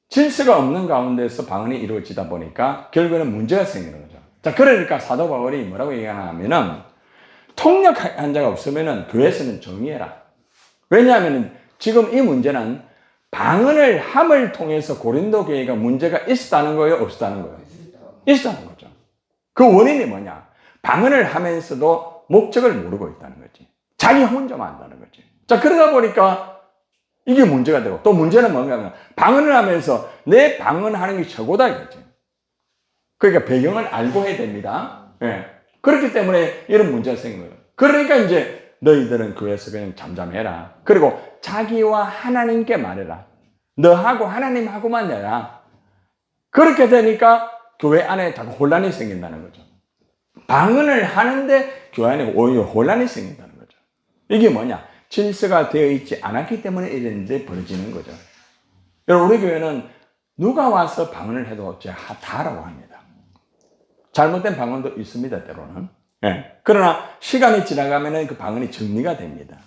질서가 없는 가운데서 방언이 이루어지다 보니까 결국에는 문제가 생기는 거죠. 자, 그러니까 사도 바울이 뭐라고 얘기하냐면은 통역한 자가 없으면은 교회에서는 정의해라. 왜냐하면 지금 이 문제는 방언을 함을 통해서 고린도 교회가 문제가 있었다는 거예요? 없었다는 거예요? 있었다는 거죠. 그 원인이 뭐냐? 방언을 하면서도 목적을 모르고 있다는 거지. 자기 혼자만 한다는 거지. 자, 그러다 보니까 이게 문제가 되고 또 문제는 뭔가 하면 방언을 하면서 내 방언하는 게 최고다 이거지. 그러니까 배경을 알고 해야 됩니다. 예. 그렇기 때문에 이런 문제가 생긴 거예요. 그러니까 이제 너희들은 교회에서 그냥 잠잠해라. 그리고 자기와 하나님께 말해라. 너하고 하나님하고만 해라. 그렇게 되니까 교회 안에 자꾸 혼란이 생긴다는 거죠. 방언을 하는데 교회 안에 오히려 혼란이 생긴다는 거죠. 이게 뭐냐? 질서가 되어 있지 않았기 때문에 이런 일이 벌어지는 거죠. 여러분, 우리 교회는 누가 와서 방언을 해도 제가 다라고 합니다. 잘못된 방언도 있습니다, 때로는. 예. 그러나 시간이 지나가면 그 방언이 정리가 됩니다.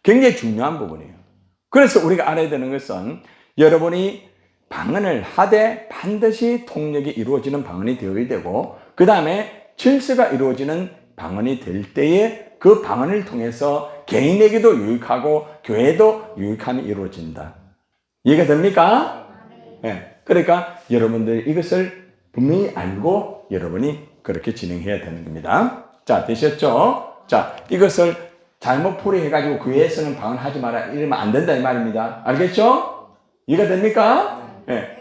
굉장히 중요한 부분이에요. 그래서 우리가 알아야 되는 것은 여러분이 방언을 하되 반드시 통역이 이루어지는 방언이 되어야 되고 그 다음에 질서가 이루어지는 방언이 될 때에 그 방언을 통해서 개인에게도 유익하고 교회도 유익함이 이루어진다. 이해가 됩니까? 네. 그러니까 여러분들이 이것을 분명히 알고 여러분이 그렇게 진행해야 되는 겁니다. 자, 되셨죠? 자, 이것을 잘못 풀이해가지고 교회에서는 방언하지 마라 이러면 안 된다 이 말입니다. 알겠죠? 이해가 됩니까? 네.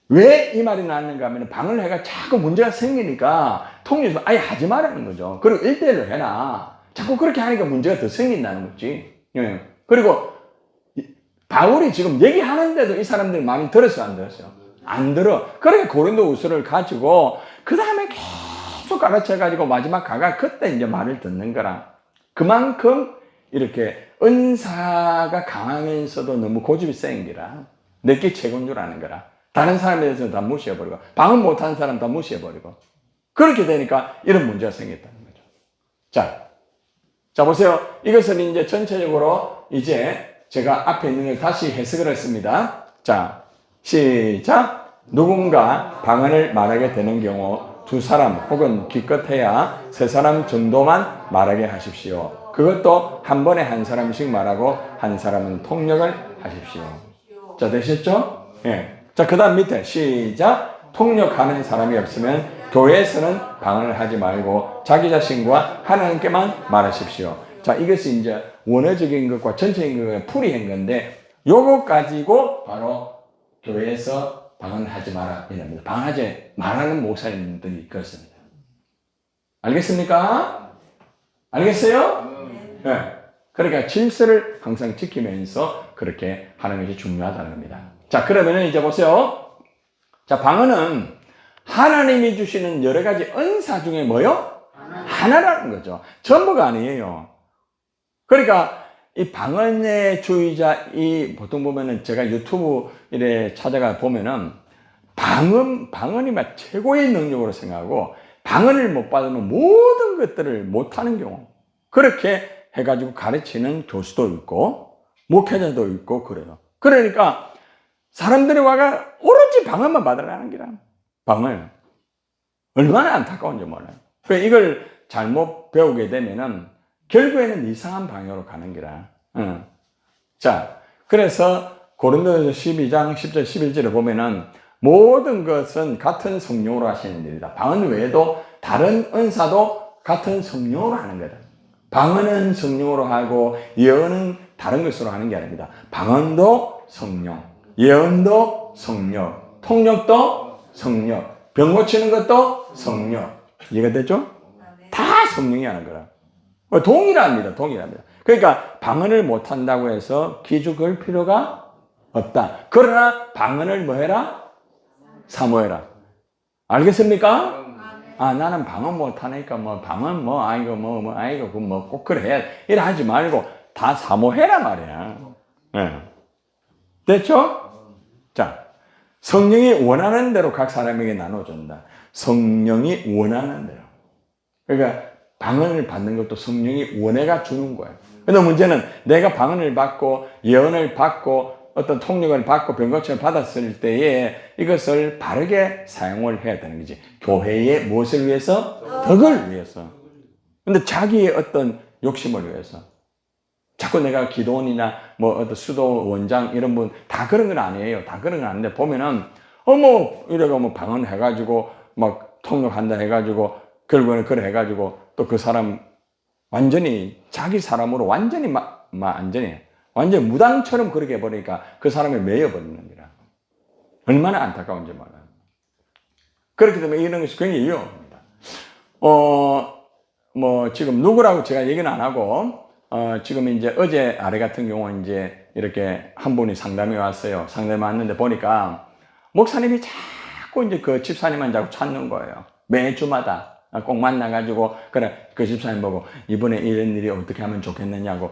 왜 이 말이 나왔는가 하면 방언을 해가 자꾸 문제가 생기니까 통일해서 아예 하지 말라는 거죠. 그리고 1대1로 해놔. 자꾸 그렇게 하니까 문제가 더 생긴다는 거지. 예. 그리고 바울이 지금 얘기하는데도 이 사람들이 마음이 들었어요, 안 들었어요? 안 들어. 그러니까 고린도 우스를 가지고 그 다음에 계속 가르쳐가지고 마지막 가가 그때 이제 말을 듣는 거라. 그만큼 이렇게 은사가 강하면서도 너무 고집이 센 기라. 내게 최고인 줄 아는 거라. 다른 사람에 대해서는 다 무시해버리고 방언 못하는 사람 다 무시해버리고 그렇게 되니까 이런 문제가 생겼다는 거죠. 자 보세요. 이것은 이제 전체적으로 이제 제가 앞에 있는 걸 다시 해석을 했습니다. 자, 시작. 누군가 방언을 말하게 되는 경우 두 사람 혹은 기껏해야 세 사람 정도만 말하게 하십시오. 그것도 한 번에 한 사람씩 말하고 한 사람은 통역을 하십시오. 자, 되셨죠? 예. 자, 그 다음 밑에 시작. 통역하는 사람이 없으면 교회에서는 방언을 하지 말고 자기 자신과 하나님께만 말하십시오. 자, 이것이 이제 원어적인 것과 전체적인 것을 풀이한 건데 요거 가지고 바로 교회에서 방언하지 마라 이랍니다. 방언하지 말하는 목사님들이 있겠습니다. 알겠습니까? 알겠어요? 네. 그러니까 질서를 항상 지키면서 그렇게 하는 것이 중요하다는 겁니다. 자, 그러면 이제 보세요. 자, 방언은 하나님이 주시는 여러 가지 은사 중에 뭐요? 하나라는 거죠. 전부가 아니에요. 그러니까 이 방언의 주의자, 보통 보면은 제가 유튜브 이래 찾아가 보면은 방언이 막 최고의 능력으로 생각하고 방언을 못 받으면 모든 것들을 못하는 경우. 그렇게 해가지고 가르치는 교수도 있고, 목회자도 있고, 그래요. 그러니까 사람들이 와가 오로지 방언만 받으라는 기라. 방언. 얼마나 안타까운지 몰라요. 이걸 잘못 배우게 되면은 결국에는 이상한 방향으로 가는 기라. 자, 그래서 고린도전서 12장 10절 11절을 보면은 모든 것은 같은 성령으로 하시는 일이다. 방언 외에도 다른 은사도 같은 성령으로 하는 거다. 방언은 성령으로 하고 예언은 다른 것으로 하는 게 아닙니다. 방언도 성령, 예언도 성령, 통역도 성령, 병 고치는 것도 성령. 이해가 됐죠? 다 성령이 하는 거라. 동일합니다. 동일합니다. 그러니까 방언을 못한다고 해서 기죽을 필요가 없다. 그러나 방언을 뭐해라? 사모해라. 알겠습니까? 나는 방언 못하니까 방언 아이고 꼭 그래. 이래 하지 말고 다 사모해라 말이야. 네. 됐죠? 자, 성령이 원하는 대로 각 사람에게 나눠준다. 성령이 원하는 대로. 그러니까 방언을 받는 것도 성령이 원해가 주는 거예요. 근데 문제는 내가 방언을 받고 예언을 받고 어떤 통역을 받고 병고침을 받았을 때에 이것을 바르게 사용을 해야 되는 거지. 교회의 무엇을 위해서? 덕을 위해서. 근데 자기의 어떤 욕심을 위해서. 자꾸 내가 기도원이나 어떤 수도 원장 이런 분 다 그런 건 아니에요. 다 그런 건 아닌데 보면은 이래가 방언 해가지고 막 통역한다 해가지고 결국에는 그래 해가지고 또 그 사람 완전히 자기 사람으로 완전히 완전히 무당처럼 그렇게 해버리니까 그 사람을 매여버리는 거라. 얼마나 안타까운지 몰라요. 그렇기 때문에 이런 것이 굉장히 위험합니다. 지금 누구라고 제가 얘기는 안 하고, 지금 이제 어제 아래 같은 경우는 이제 이렇게 한 분이 상담이 왔어요. 상담이 왔는데 보니까 목사님이 자꾸 이제 그 집사님만 자꾸 찾는 거예요. 매주마다 꼭 만나가지고, 그래, 그 집사님 보고 이번에 이런 일이 어떻게 하면 좋겠느냐고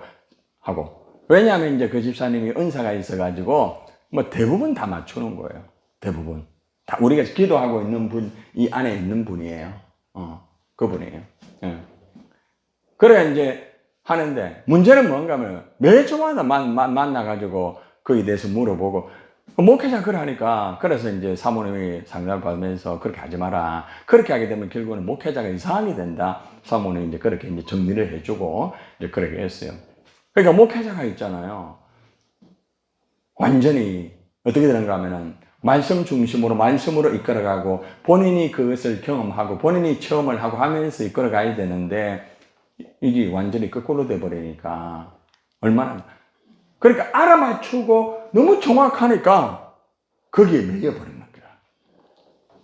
하고. 왜냐하면 이제 그 집사님이 은사가 있어가지고 대부분 다 맞추는 거예요. 대부분. 다 우리가 기도하고 있는 분, 이 안에 있는 분이에요. 그분이에요. 예. 그래 이제 하는데 문제는 뭔가 하면 매주마다 만나가지고 거기에 대해서 물어보고 목회자 그래 하니까 그래서 이제 사모님이 상담을 받으면서 그렇게 하지 마라. 그렇게 하게 되면 결국은 목회자가 이상하게 된다. 사모님이 이제 그렇게 이제 정리를 해주고 이제 그렇게 했어요. 그러니까 목회자가 있잖아요. 완전히 어떻게 되는가 하면은 말씀 중심으로 말씀으로 이끌어가고 본인이 그것을 경험하고 본인이 체험을 하고 하면서 이끌어가야 되는데 이게 완전히 거꾸로 돼버리니까 얼마나 그러니까 알아맞추고 너무 정확하니까 거기에 매여버리는 거야.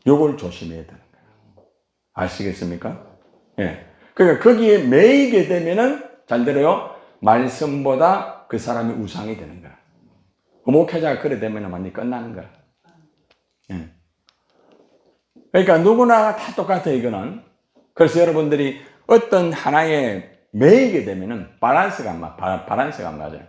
요걸 조심해야 되는 거야. 아시겠습니까? 예. 그러니까 거기에 매이게 되면은 잘 들어요. 말씀보다 그 사람이 우상이 되는 거야. 그 목회자가 그래 되면 완전히 끝나는 거야. 예. 그러니까 누구나 다 똑같아, 이거는. 그래서 여러분들이 어떤 하나에 매이게 되면은 밸런스가 안 맞아요.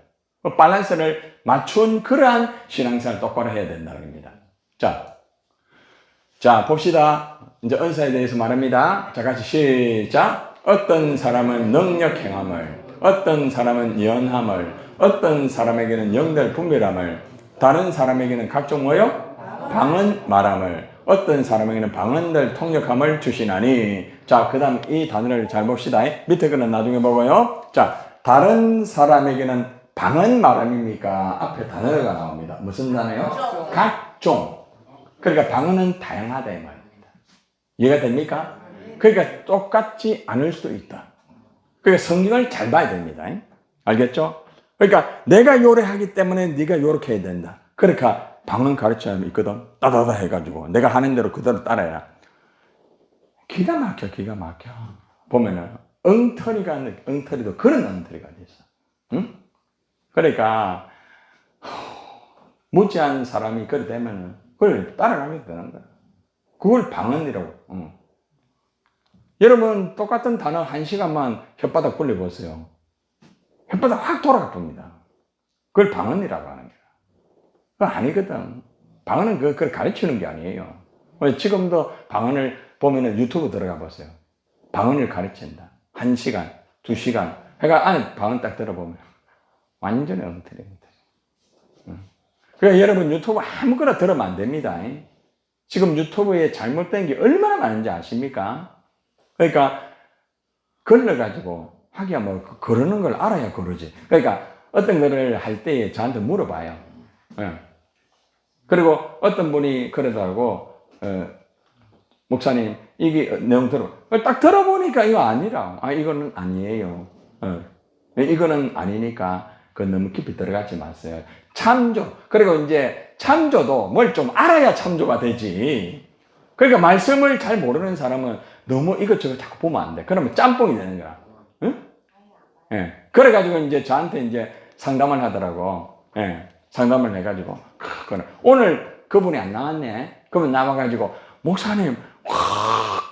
그 밸런스를 맞춘 그러한 신앙생활을 똑바로 해야 된다는 겁니다. 자, 봅시다. 이제 은사에 대해서 말합니다. 자, 같이 시작. 어떤 사람은 능력 행함을, 어떤 사람은 예언함을, 어떤 사람에게는 영들 분별함을, 다른 사람에게는 각종 뭐요? 방언 말함을, 어떤 사람에게는 방언들 통역함을 주시나니. 자, 그 다음 이 단어를 잘 봅시다. 밑에 거는 나중에 보고요. 자, 다른 사람에게는 방언 말함입니까? 앞에 단어가 나옵니다. 무슨 단어요? 각종. 그러니까 방언은 다양하다 이 말입니다. 이해가 됩니까? 그러니까 똑같지 않을 수도 있다. 그러니까 성경을 잘 봐야 됩니다. 알겠죠? 그러니까 내가 요래하기 때문에 네가 요렇게 해야 된다. 그러니까 방언 가르침이 있거든. 따다다 해가지고 내가 하는 대로 그대로 따라야. 기가 막혀. 보면은 엉터리도 그런 엉터리가 있어. 응? 그러니까 무지한 사람이 그래 되면은 그걸 따라가게 되는 거야. 그걸 방언이라고. 여러분 똑같은 단어 1시간만 혓바닥 굴려보세요. 혓바닥 확 돌아가 봅니다. 그걸 방언이라고 하는 거야. 그거 아니거든. 방언은 그걸 가르치는 게 아니에요. 지금도 방언을 보면은 유튜브 들어가 보세요. 방언을 가르친다. 1시간, 2시간. 그러니까 안에 방언 딱 들어보면 완전히 엉터리. 그러니까 여러분 유튜브 아무거나 들으면 안 됩니다. 지금 유튜브에 잘못된 게 얼마나 많은지 아십니까? 그러니까 걸러가지고 하기야 뭐 그러는 걸 알아야 그러지. 그러니까 어떤 거를 할 때에 저한테 물어봐요. 그리고 어떤 분이 그러더라고, 목사님 이게 내용 딱 들어보니까 이거 아니라, 이거는 아니에요. 이거는 아니니까 그건 너무 깊이 들어가지 마세요. 참조. 그리고 이제 참조도 뭘 좀 알아야 참조가 되지. 그러니까 말씀을 잘 모르는 사람은 너무 이것저것 자꾸 보면 안 돼. 그러면 짬뽕이 되는 거야. 응? 예. 그래가지고 이제 저한테 이제 상담을 하더라고. 예. 상담을 해가지고. 오늘 그분이 안 나왔네. 그러면 나와가지고, 목사님, 와,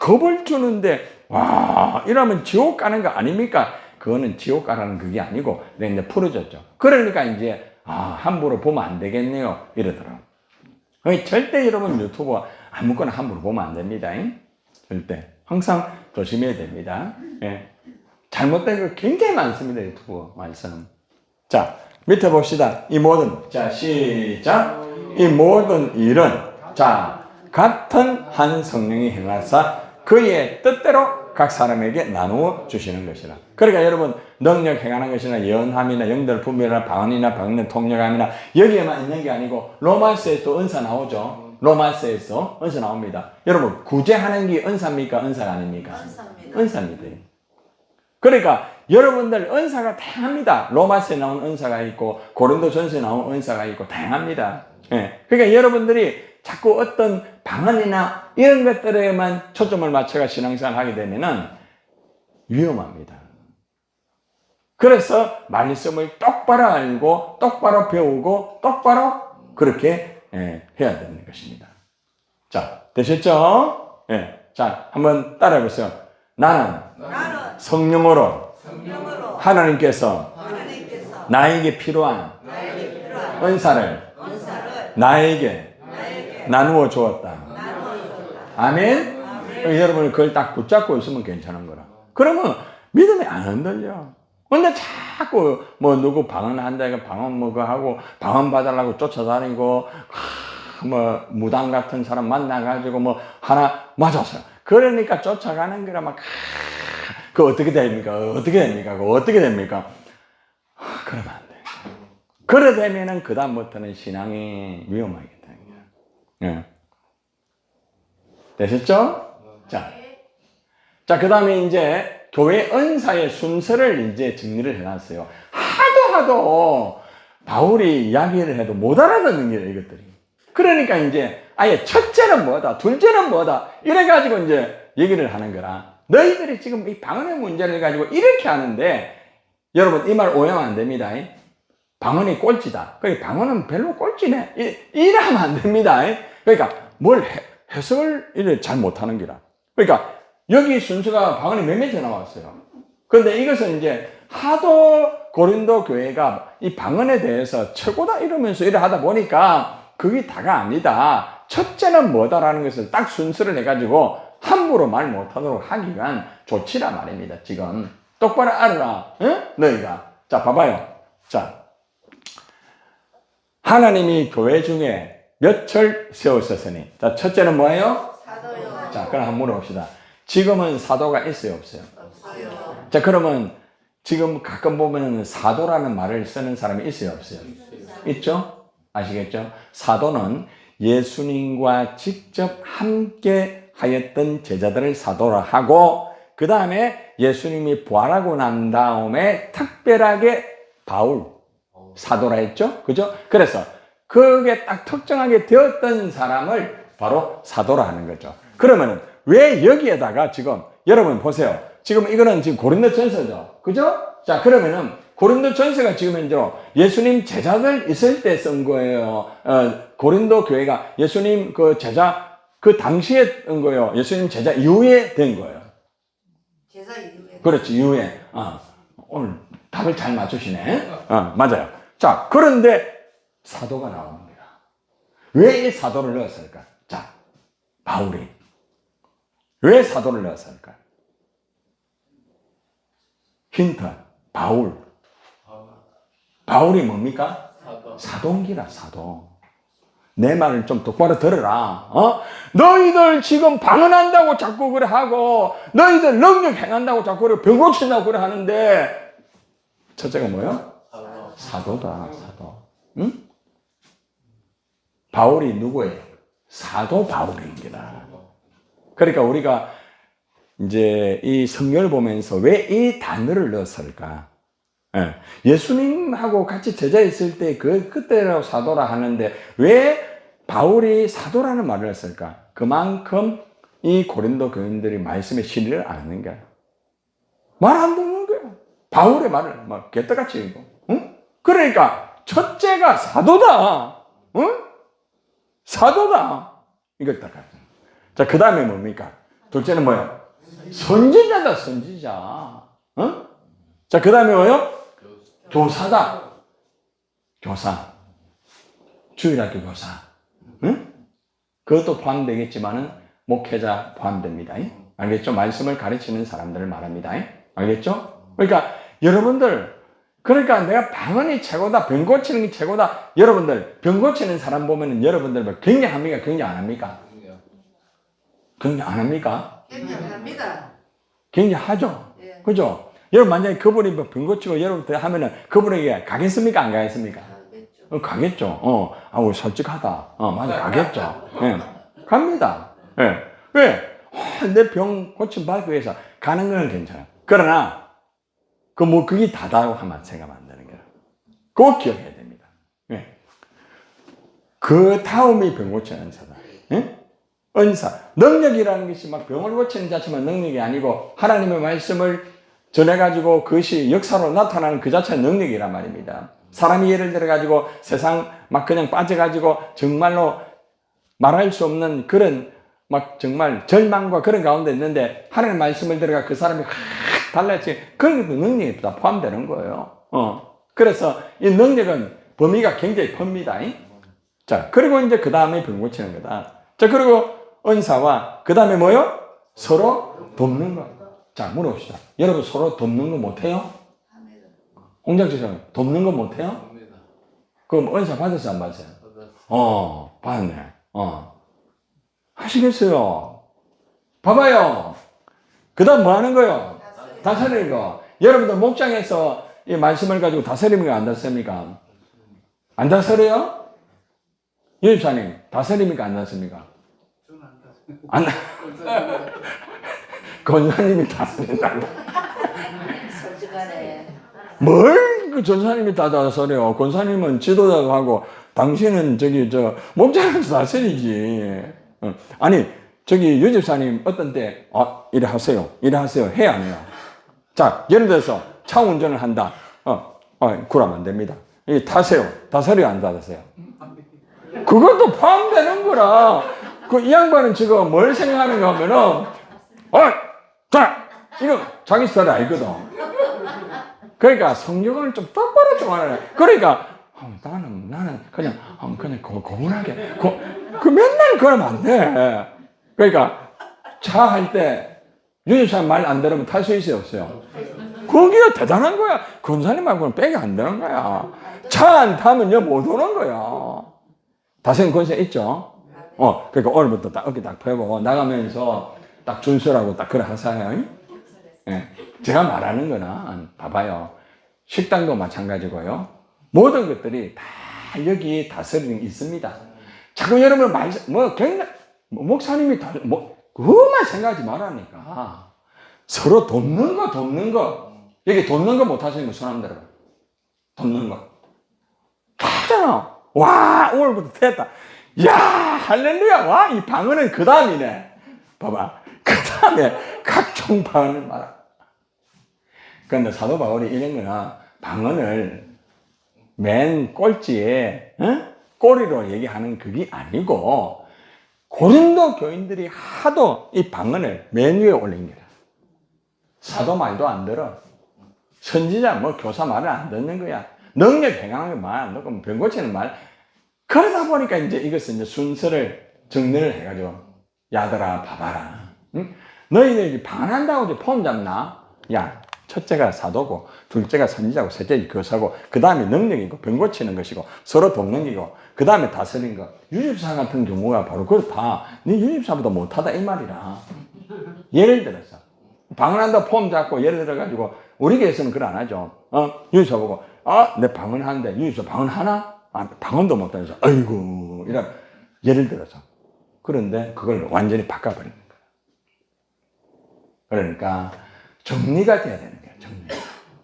겁을 주는데, 와, 이러면 지옥 가는 거 아닙니까? 그거는 지옥 가라는 그게 아니고, 내가 이제 풀어줬죠. 그러니까 이제, 함부로 보면 안 되겠네요. 이러더라고. 절대 여러분 유튜브 아무거나 함부로 보면 안 됩니다. 절대. 항상 조심해야 됩니다. 예. 잘못된 거 굉장히 많습니다. 유튜브 말씀. 자, 밑에 봅시다. 이 모든, 자, 시작. 이 모든 일은, 자, 같은 한 성령이 행하사 그의 뜻대로 각 사람에게 나누어 주시는 것이라. 그러니까 여러분, 능력 행하는 것이나 예언함이나 영들 분별이나 방언이나 방언 통역함이나 여기에만 있는 게 아니고 로마서에 또 은사 나오죠. 로마서에서 은사 나옵니다. 여러분, 구제하는 게 은사입니까? 은사가 아닙니까? 은사입니다. 그러니까 여러분들 은사가 다양합니다. 로마서에 나온 은사가 있고 고린도전서에 나온 은사가 있고 다양합니다. 예. 그러니까 여러분들이 자꾸 어떤 방언이나 이런 것들에만 초점을 맞춰가 신앙생활을 하게 되면은 위험합니다. 그래서 말씀을 똑바로 알고 똑바로 배우고 똑바로 그렇게 해야 되는 것입니다. 자, 되셨죠? 예. 자, 한번 따라해 보세요. 나는 성령으로 하나님께서 나에게 필요한 은사를 나에게 나누어 주었다. 아멘? 여러분 그걸 딱 붙잡고 있으면 괜찮은 거라. 그러면 믿음이 안 흔들려. 근데 자꾸 뭐 누구 방언한다 이거 방언 뭐고 하고 방언 받으려고 쫓아다니고 뭐 무당 같은 사람 만나가지고 뭐 하나 맞았어요. 그러니까 쫓아가는 거라 막 그 어떻게 됩니까? 어떻게 됩니까? 그 어떻게 됩니까? 그러면 안 돼. 그래 되면은 그 다음부터는 신앙이 위험하겠다. 예. 되셨죠? 자, 그 다음에 이제 교회 은사의 순서를 이제 정리를 해놨어요. 하도 바울이 이야기를 해도 못 알아듣는 게 이것들이. 그러니까 이제 아예 첫째는 뭐다, 둘째는 뭐다, 이래가지고 이제 얘기를 하는 거라. 너희들이 지금 이 방언의 문제를 가지고 이렇게 하는데, 여러분 이 말 오해하면 안 됩니다. 방언이 꼴찌다. 그러니까 방언은 별로 꼴찌네. 이러면 안 됩니다. 그러니까 뭘 해석을 잘 못하는 기라. 그러니까 여기 순서가 방언이 몇몇 개 나왔어요. 그런데 이것은 이제 하도 고린도 교회가 이 방언에 대해서 최고다 이러면서 이래 하다 보니까 그게 다가 아니다. 첫째는 뭐다라는 것을 딱 순서를 해가지고 함부로 말 못하도록 하기가 좋지라 말입니다. 지금 똑바로 알아라. 응? 너희가. 자, 봐봐요. 자, 하나님이 교회 중에 몇을 세우셨으니. 자, 첫째는 뭐예요? 사도요. 자, 그럼 한번 물어봅시다. 지금은 사도가 있어요, 없어요? 없어요. 자, 그러면 지금 가끔 보면 사도라는 말을 쓰는 사람이 있어요, 없어요? 있죠? 아시겠죠? 사도는 예수님과 직접 함께 하였던 제자들을 사도라 하고, 그 다음에 예수님이 부활하고 난 다음에 특별하게 바울 사도라 했죠? 그죠? 그래서 그게 딱 특정하게 되었던 사람을 바로 사도라 하는 거죠. 그러면은 왜 여기에다가 지금 여러분 보세요. 지금 이거는 지금 고린도전서죠. 그죠? 자, 그러면은 고린도전서가 지금 현재로 예수님 제자들 있을 때 쓴 거예요. 고린도 교회가 예수님 그 제자 그 당시에 쓴 거예요. 예수님 제자 이후에 된 거예요. 제사 이후에. 그렇지, 이후에. 오늘 답을 잘 맞추시네. 맞아요. 자, 그런데 사도가 나옵니다. 왜 이 사도를 넣었을까? 자, 바울이. 왜 사도를 넣었을까? 힌트, 바울. 바울이 뭡니까? 사도인기라, 사도. 내 말을 좀 똑바로 들어라. 너희들 지금 방언한다고 자꾸 그래 하고, 너희들 능력 행한다고 자꾸 그래, 병 고친다고 그래 하는데, 첫째가 뭐야? 사도다, 사도. 응? 바울이 누구예요? 사도 바울입니다. 그러니까 우리가 이제 이 성경을 보면서 왜 이 단어를 넣었을까? 예수님하고 같이 제자 있을 때 그때라고 사도라 하는데 왜 바울이 사도라는 말을 했을까? 그만큼 이 고린도 교인들이 말씀의 진리를 아는 거야. 말 안 듣는 거야. 바울의 말을 막 개떡같이 읽고. 응? 그러니까 첫째가 사도다. 응? 사도다. 이걸 딱. 자, 그 다음에 뭡니까? 둘째는 뭐예요? 선지자다, 선지자. 응? 자, 그 다음에 뭐예요? 교사다. 교사. 주일학교 교사. 응? 그것도 포함되겠지만은 목회자 포함됩니다. 알겠죠? 말씀을 가르치는 사람들을 말합니다. 알겠죠? 그러니까 여러분들, 그러니까 내가 방언이 최고다, 병 고치는 게 최고다. 여러분들, 병 고치는 사람 보면은 여러분들 뭐 경계합니까? 경계 안 합니까? 경계 안 합니까? 경계합니다. 경계하죠? 예. 그죠? 여러분 만약에 그분이 뭐 병 고치고 여러분들 하면은 그분에게 가겠습니까? 안 가겠습니까? 가겠죠. 가겠죠. 아우, 솔직하다. 맞아, 가겠죠. 예. 갑니다. 예. 왜? 내 병 고침 받기 위해서 가는 건 괜찮아. 그러나, 그게 다다고 하면 생각하면 안 되는 거야. 그거 기억해야 됩니다. 예. 그 다음이 병 고치는 은사다. 예? 은사. 능력이라는 것이 막 병을 고치는 자체만 능력이 아니고, 하나님의 말씀을 전해가지고 그것이 역사로 나타나는 그 자체가 능력이란 말입니다. 사람이 예를 들어가지고 세상 막 그냥 빠져가지고 정말로 말할 수 없는 그런 막 정말 절망과 그런 가운데 있는데 하나님의 말씀을 들어가 그 사람이 확 달라지. 그런 것도 능력이 다 포함되는 거예요. 그래서 이 능력은 범위가 굉장히 큽니다. 자, 그리고 이제 그 다음에 병 고치는 거다. 자, 그리고 은사와 그 다음에 뭐요? 서로 돕는 거. 자, 물어봅시다. 여러분 서로 돕는 거 못해요? 홍장씨처럼 돕는 거 못해요? 그럼 은사 받았어요, 안 받았어요? 받았네. 하시겠어요? 봐봐요. 그 다음 뭐 하는 거요? 다스리는 거. 여러분들 목장에서 이 말씀을 가지고 다스립니까? 안 다스립니까? 안 다스려요? 유집사님, 다스립니까? 안 다스립니까? 안 권사님이 다스린다. 솔직하네. 뭘, 그 전사님이 다 다스려요. 권사님은 지도자도 하고, 당신은 목장에서 다스리지. 아니, 유집사님 어떤 때, 이래 하세요. 이래 하세요. 해, 안 해요? 자, 예를 들어서 차 운전을 한다. 그러면 안 됩니다. 타세요. 다스려요, 안 다스려요? 그것도 포함되는 거라. 이 양반은 지금 뭘 생각하는가 하면은, 자, 이거 자기 스타일 알거든. 그러니까 성경을 좀 똑바로 좀 하네. 그러니까, 나는 그냥 고운하게. 맨날 그러면 안 돼. 그러니까, 차 할 때, 유집사님 말 안 들으면 탈 수 있어요, 없어요? 거기가 대단한 거야. 권사님 말고는 빼기 안 되는 거야. 차 안 타면요, 못 오는 거야. 다스리는 권세 있죠? 그러니까 오늘부터 딱 어깨 딱 펴고 나가면서 딱 준수라고 딱 그래 하세요. 예. 제가 말하는 거는 봐봐요. 식당도 마찬가지고요. 모든 것들이 다 여기 다스리는 게 있습니다. 자꾸 여러분 목사님이 그것만 생각하지 말라니까. 서로 돕는 거. 여기 돕는 거 못 하시는 분 손 한번 들어봐. 돕는 거. 하잖아. 와, 오늘부터 됐다. 야, 할렐루야. 와, 이 방언은 그 다음이네. 봐봐. 그 다음에 각종 방언을 말하. 그런데 사도 바울이 이런 거나 방언을 맨 꼴찌에, 꼬리로 얘기하는 그게 아니고, 고린도 교인들이 하도 이 방언을 맨 위에 올린 거야. 사도 말도 안 들어. 선지자, 교사 말을 안 듣는 거야. 능력 행하는 말 안 듣고, 병 고치는 말. 그러다 보니까 이것은 순서를 정리를 해가지고, 야들아, 봐봐라. 응? 너희들이 방언한다고 폼 잡나? 야, 첫째가 사도고, 둘째가 선지자고, 셋째가 교사고, 그 다음에 능력이고, 병 고치는 것이고, 서로 돕는 게고, 그 다음에 다스린 거. 유집사 같은 경우가 바로 그렇다. 네 유집사보다 못하다 이 말이라. 예를 들어서 방언한다 폼 잡고 예를 들어가지고 우리 교회에서는 그걸 안 하죠. 유집사 보고 내 방언하는데 유집사 방언하나? 방언도 못하면서 아이고 이런 예를 들어서 그런데 그걸 완전히 바꿔버리는 거예요. 그러니까 정리가 돼야 되는 거예요. 정리.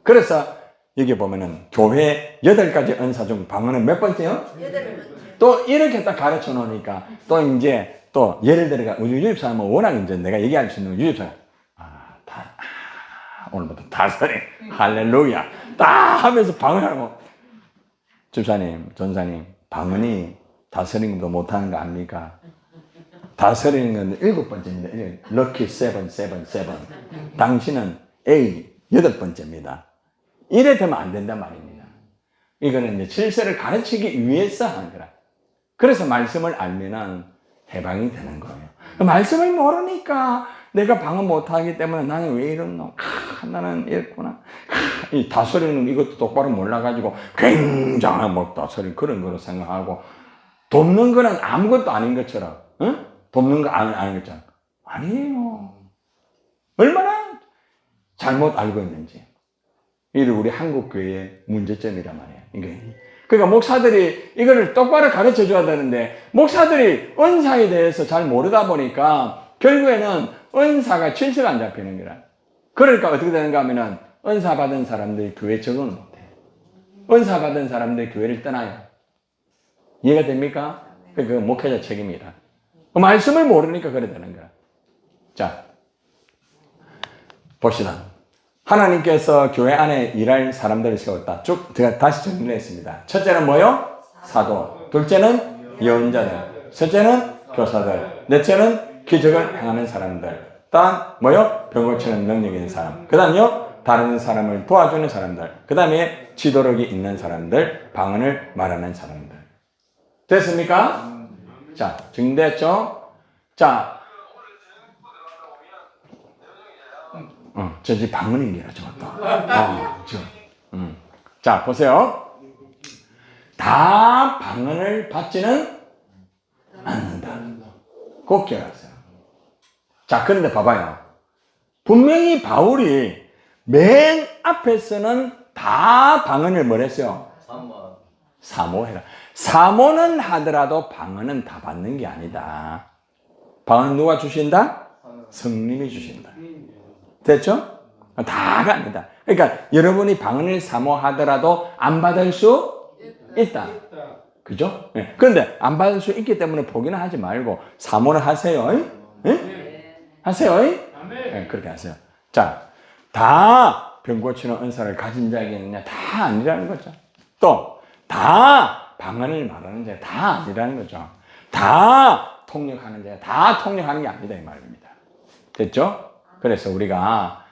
그래서 여기 보면은 교회 8가지 은사 중 방언은 몇 번째요? 8번째. 또 이렇게 딱 가르쳐 놓으니까 또 이제 또 예를 들어가 우리 유집사는 워낙 이제 내가 얘기할 수 있는 유집사 오늘부터 다스림 할렐루야 딱 하면서 방언하고 집사님 전사님 방언이 다스림도 못하는 거 압니까? 다스리는 건 7번째입니다. 럭키 7. 당신은 A 8번째입니다. 이래 되면 안 된단 말입니다. 이거는 이제 질서를 가르치기 위해서 하는 거라. 그래서 말씀을 알면은 해방이 되는 거예요. 말씀을 모르니까 내가 방언 못하기 때문에 나는 왜 이러노? 나는 이랬구나. 이 다스리는 이것도 똑바로 몰라가지고 굉장한 뭐 다스리 그런 거로 생각하고 돕는 거는 아무것도 아닌 것처럼, 돕는 거 아닌 것처럼. 아니에요. 얼마나 잘못 알고 있는지. 이게 우리 한국 교회의 문제점이란 말이에요. 이게. 그러니까 목사들이 이거를 똑바로 가르쳐 줘야 되는데 목사들이 은사에 대해서 잘 모르다 보니까 결국에는 은사가 질서가 안 잡히는 거라. 그러니까 어떻게 되는가 하면은 은사 받은 사람들이 교회에 적응을 못해. 은사 받은 사람들이 교회를 떠나요. 이해가 됩니까? 그 목회자 책임이라. 말씀을 모르니까 그래 되는 거야. 자, 봅시다. 하나님께서 교회 안에 일할 사람들을 세웠다. 쭉 제가 다시 정리를 했습니다. 첫째는 뭐요? 사도. 둘째는 예언자들. 셋째는 교사들. 넷째는 기적을 행하는 사람들. 다음 뭐요? 병 고치는 능력 있는 사람. 그 다음요? 다른 사람을 도와주는 사람들. 그 다음에 지도력이 있는 사람들. 방언을 말하는 사람들. 됐습니까? 자, 정리됐죠? 자, 저 지금 방언인기라 저것도. 자, 보세요. 다 방언을 받지는 않는다. 꼭 기억하세요. 자, 그런데 봐봐요. 분명히 바울이 맨 앞에서는 다 방언을 뭐랬어요? 사모해라. 사모는 하더라도 방언은 다 받는 게 아니다. 방언은 누가 주신다? 성령이 주신다. 됐죠? 다가 아니다. 그러니까 여러분이 방언을 사모하더라도 안 받을 수 있다. 그죠? 네. 그런데 안 받을 수 있기 때문에 포기는 하지 말고 사모를 하세요. 네? 하세요. 네, 그렇게 하세요. 자, 다 병 고치는 은사를 가진 자에게는요, 다 아니라는 거죠. 또, 다 방언을 말하는 자가 다 아니라는 거죠. 다 통역하는 자가 다 통역하는 게 아니다 이 말입니다. 됐죠? 그래서 우리가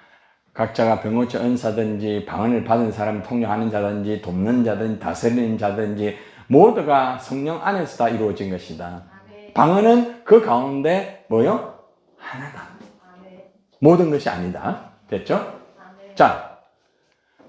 각자가 병 고치 은사든지 방언을 받은 사람을 통역하는 자든지 돕는 자든지 다스리는 자든지 모두가 성령 안에서 다 이루어진 것이다. 방언은 그 가운데 뭐요? 하나다. 모든 것이 아니다. 됐죠? 자,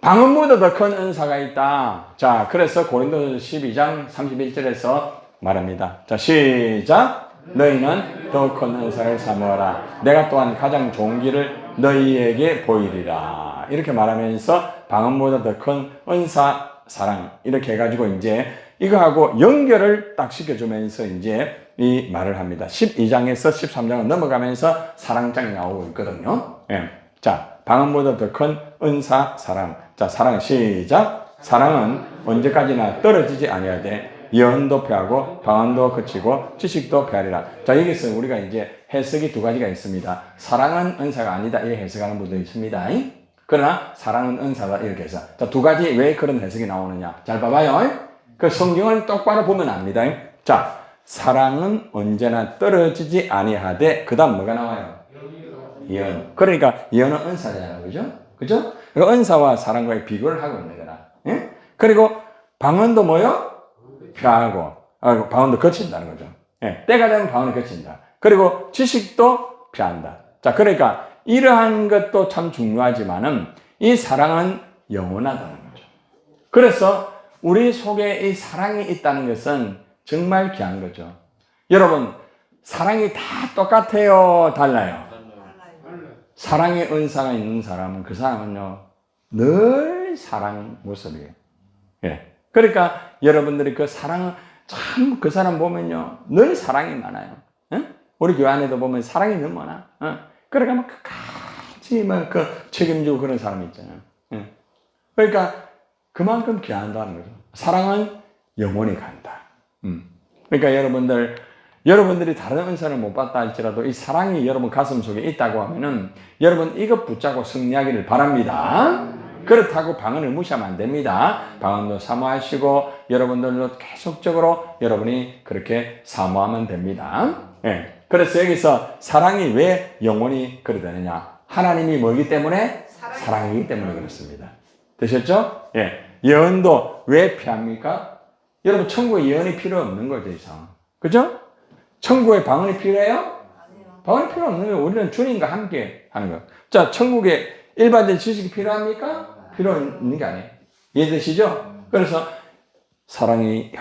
방언보다 더 큰 은사가 있다. 자, 그래서 고린도전서 12장 31절에서 말합니다. 자, 시작. 너희는 더 큰 은사를 사모하라. 내가 또한 가장 좋은 길을 너희에게 보이리라. 이렇게 말하면서 방언보다 더 큰 은사, 사랑 이렇게 해가지고 이제 이거하고 연결을 딱 시켜주면서 이제 이 말을 합니다. 12장에서 13장을 넘어가면서 사랑장이 나오고 있거든요. 예. 자, 방언보다 더 큰 은사, 사랑. 자, 사랑 시작. 사랑은 언제까지나 떨어지지 아니하되 예언도 폐하고 방언도 그치고 지식도 폐하리라. 자, 여기서 우리가 이제 해석이 두 가지가 있습니다. 사랑은 은사가 아니다 이렇게 해석하는 분도 있습니다. 그러나 사랑은 은사다 이렇게 해서 자, 두 가지 왜 그런 해석이 나오느냐. 잘 봐봐요. 그 성경을 똑바로 보면 압니다. 자, 사랑은 언제나 떨어지지 아니하되 그 다음 뭐가 나와요? 예언. 그러니까 예언은 은사잖아요. 그죠? 그죠? 그러니까 은사와 사랑과의 비교를 하고 있는 거라. 예? 그리고 방언도 뭐요? 폐하고 방언도 거친다는 거죠. 예. 때가 되면 방언을 거친다. 그리고 지식도 폐한다. 자, 그러니까 이러한 것도 참 중요하지만은 이 사랑은 영원하다는 거죠. 그래서 우리 속에 이 사랑이 있다는 것은 정말 귀한 거죠. 여러분, 사랑이 다 똑같아요? 달라요? 사랑의 은사가 있는 사람은 그 사람은요, 늘 사랑 모습이에요. 예. 그러니까 여러분들이 그 사랑, 참 그 사람 보면요, 늘 사랑이 많아요. 예? 우리 교회 안에도 보면 사랑이 너무 많아. 그러니까 막 같이 막 그 책임지고 그런 사람이 있잖아요. 예. 그러니까 그만큼 귀한다는 거죠. 사랑은 영원히 간다. 그러니까 여러분들이 다른 은사를 못 받다 할지라도 이 사랑이 여러분 가슴 속에 있다고 하면은 여러분 이것 붙잡고 승리하기를 바랍니다. 그렇다고 방언을 무시하면 안 됩니다. 방언도 사모하시고 여러분들도 계속적으로 여러분이 그렇게 사모하면 됩니다. 예. 그래서 여기서 사랑이 왜 영원히 그래 되느냐? 하나님이 뭐기 때문에? 사랑이기 때문에 그렇습니다. 되셨죠? 예. 예언도 왜 피합니까? 여러분 천국에 예언이 필요 없는 거죠, 이 상황. 그죠? 천국에 방언이 필요해요? 방언이 필요 없는 거예요. 우리는 주님과 함께 하는 거예요. 자, 천국에 일반적인 지식이 필요합니까? 필요 있는 게 아니에요. 이해되시죠? 그래서 사랑이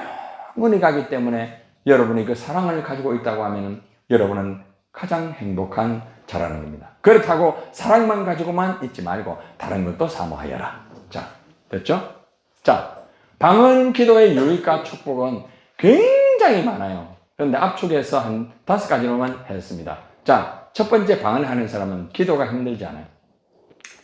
영원히 가기 때문에 여러분이 그 사랑을 가지고 있다고 하면 여러분은 가장 행복한 자라는 겁니다. 그렇다고 사랑만 가지고만 있지 말고 다른 것도 사모하여라. 자, 됐죠? 자, 방언 기도의 유익과 축복은 굉장히 많아요. 그런데 압축해서 한 5가지로만 했습니다. 자, 첫 번째 방언을 하는 사람은 기도가 힘들지 않아요.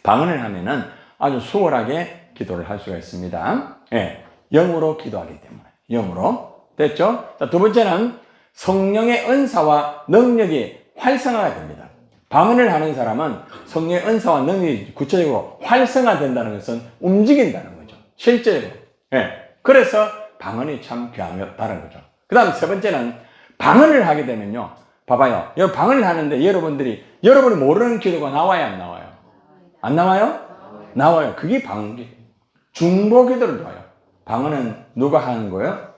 방언을 하면은 아주 수월하게 기도를 할 수가 있습니다. 예, 영으로 기도하기 때문에. 영으로. 됐죠? 자, 두 번째는 성령의 은사와 능력이 활성화가 됩니다. 방언을 하는 사람은 성령의 은사와 능력이 구체적으로 활성화된다는 것은 움직인다는 거죠. 실제로. 예. 그래서 방언이 참 귀하다는 거죠. 그 다음 세 번째는 방언을 하게 되면요. 봐봐요. 여러분 방언을 하는데 여러분이 모르는 기도가 나와요, 안 나와요? 안 나와요? 나와요. 그게 방언기. 중보 기도를 봐요. 방언은 누가 하는 거예요?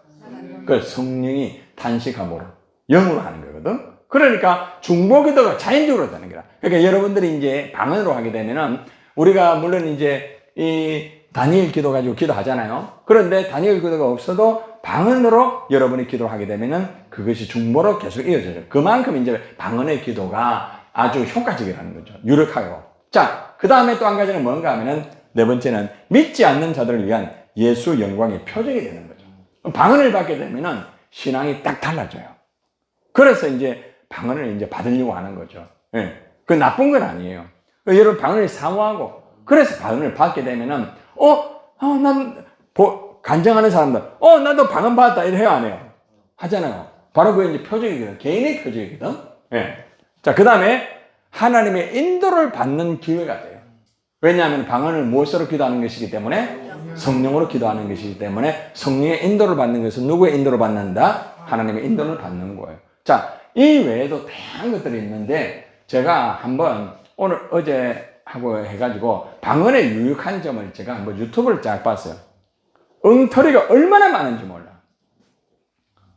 그 성령이 탄식함으로 영으로 하는 거거든. 그러니까 중보 기도가 자연적으로 되는 거야. 그러니까 여러분들이 이제 방언으로 하게 되면은 우리가 물론 이제 이 다니엘 기도 가지고 기도하잖아요. 그런데 다니엘 기도가 없어도 방언으로 여러분이 기도를 하게 되면은 그것이 중보로 계속 이어져요. 그만큼 이제 방언의 기도가 아주 효과적이라는 거죠. 유력하고. 자, 그 다음에 또 한 가지는 뭔가 하면은 네 번째는 믿지 않는 자들을 위한 예수 영광의 표적이 되는 거죠. 방언을 받게 되면은 신앙이 딱 달라져요. 그래서 이제 방언을 이제 받으려고 하는 거죠. 예. 그 나쁜 건 아니에요. 여러분 방언을 사모하고 그래서 방언을 받게 되면은 간증하는 사람들 나도 방언 받았다 이래 해요, 안 해요? 하잖아요. 바로 그게 이제 표적이거든. 개인의 표적이거든. 예. 자, 그 다음에 하나님의 인도를 받는 기회가 돼요. 왜냐하면 방언을 무엇으로 기도하는 것이기 때문에 성령으로 기도하는 것이기 때문에 성령의 인도를 받는 것은 누구의 인도를 받는다? 하나님의 인도를 받는 거예요. 자, 이 외에도 다양한 것들이 있는데 제가 한번 어제 하고 해가지고 방언의 유익한 점을 제가 한번 유튜브를 쫙 봤어요. 엉터리가 얼마나 많은지 몰라.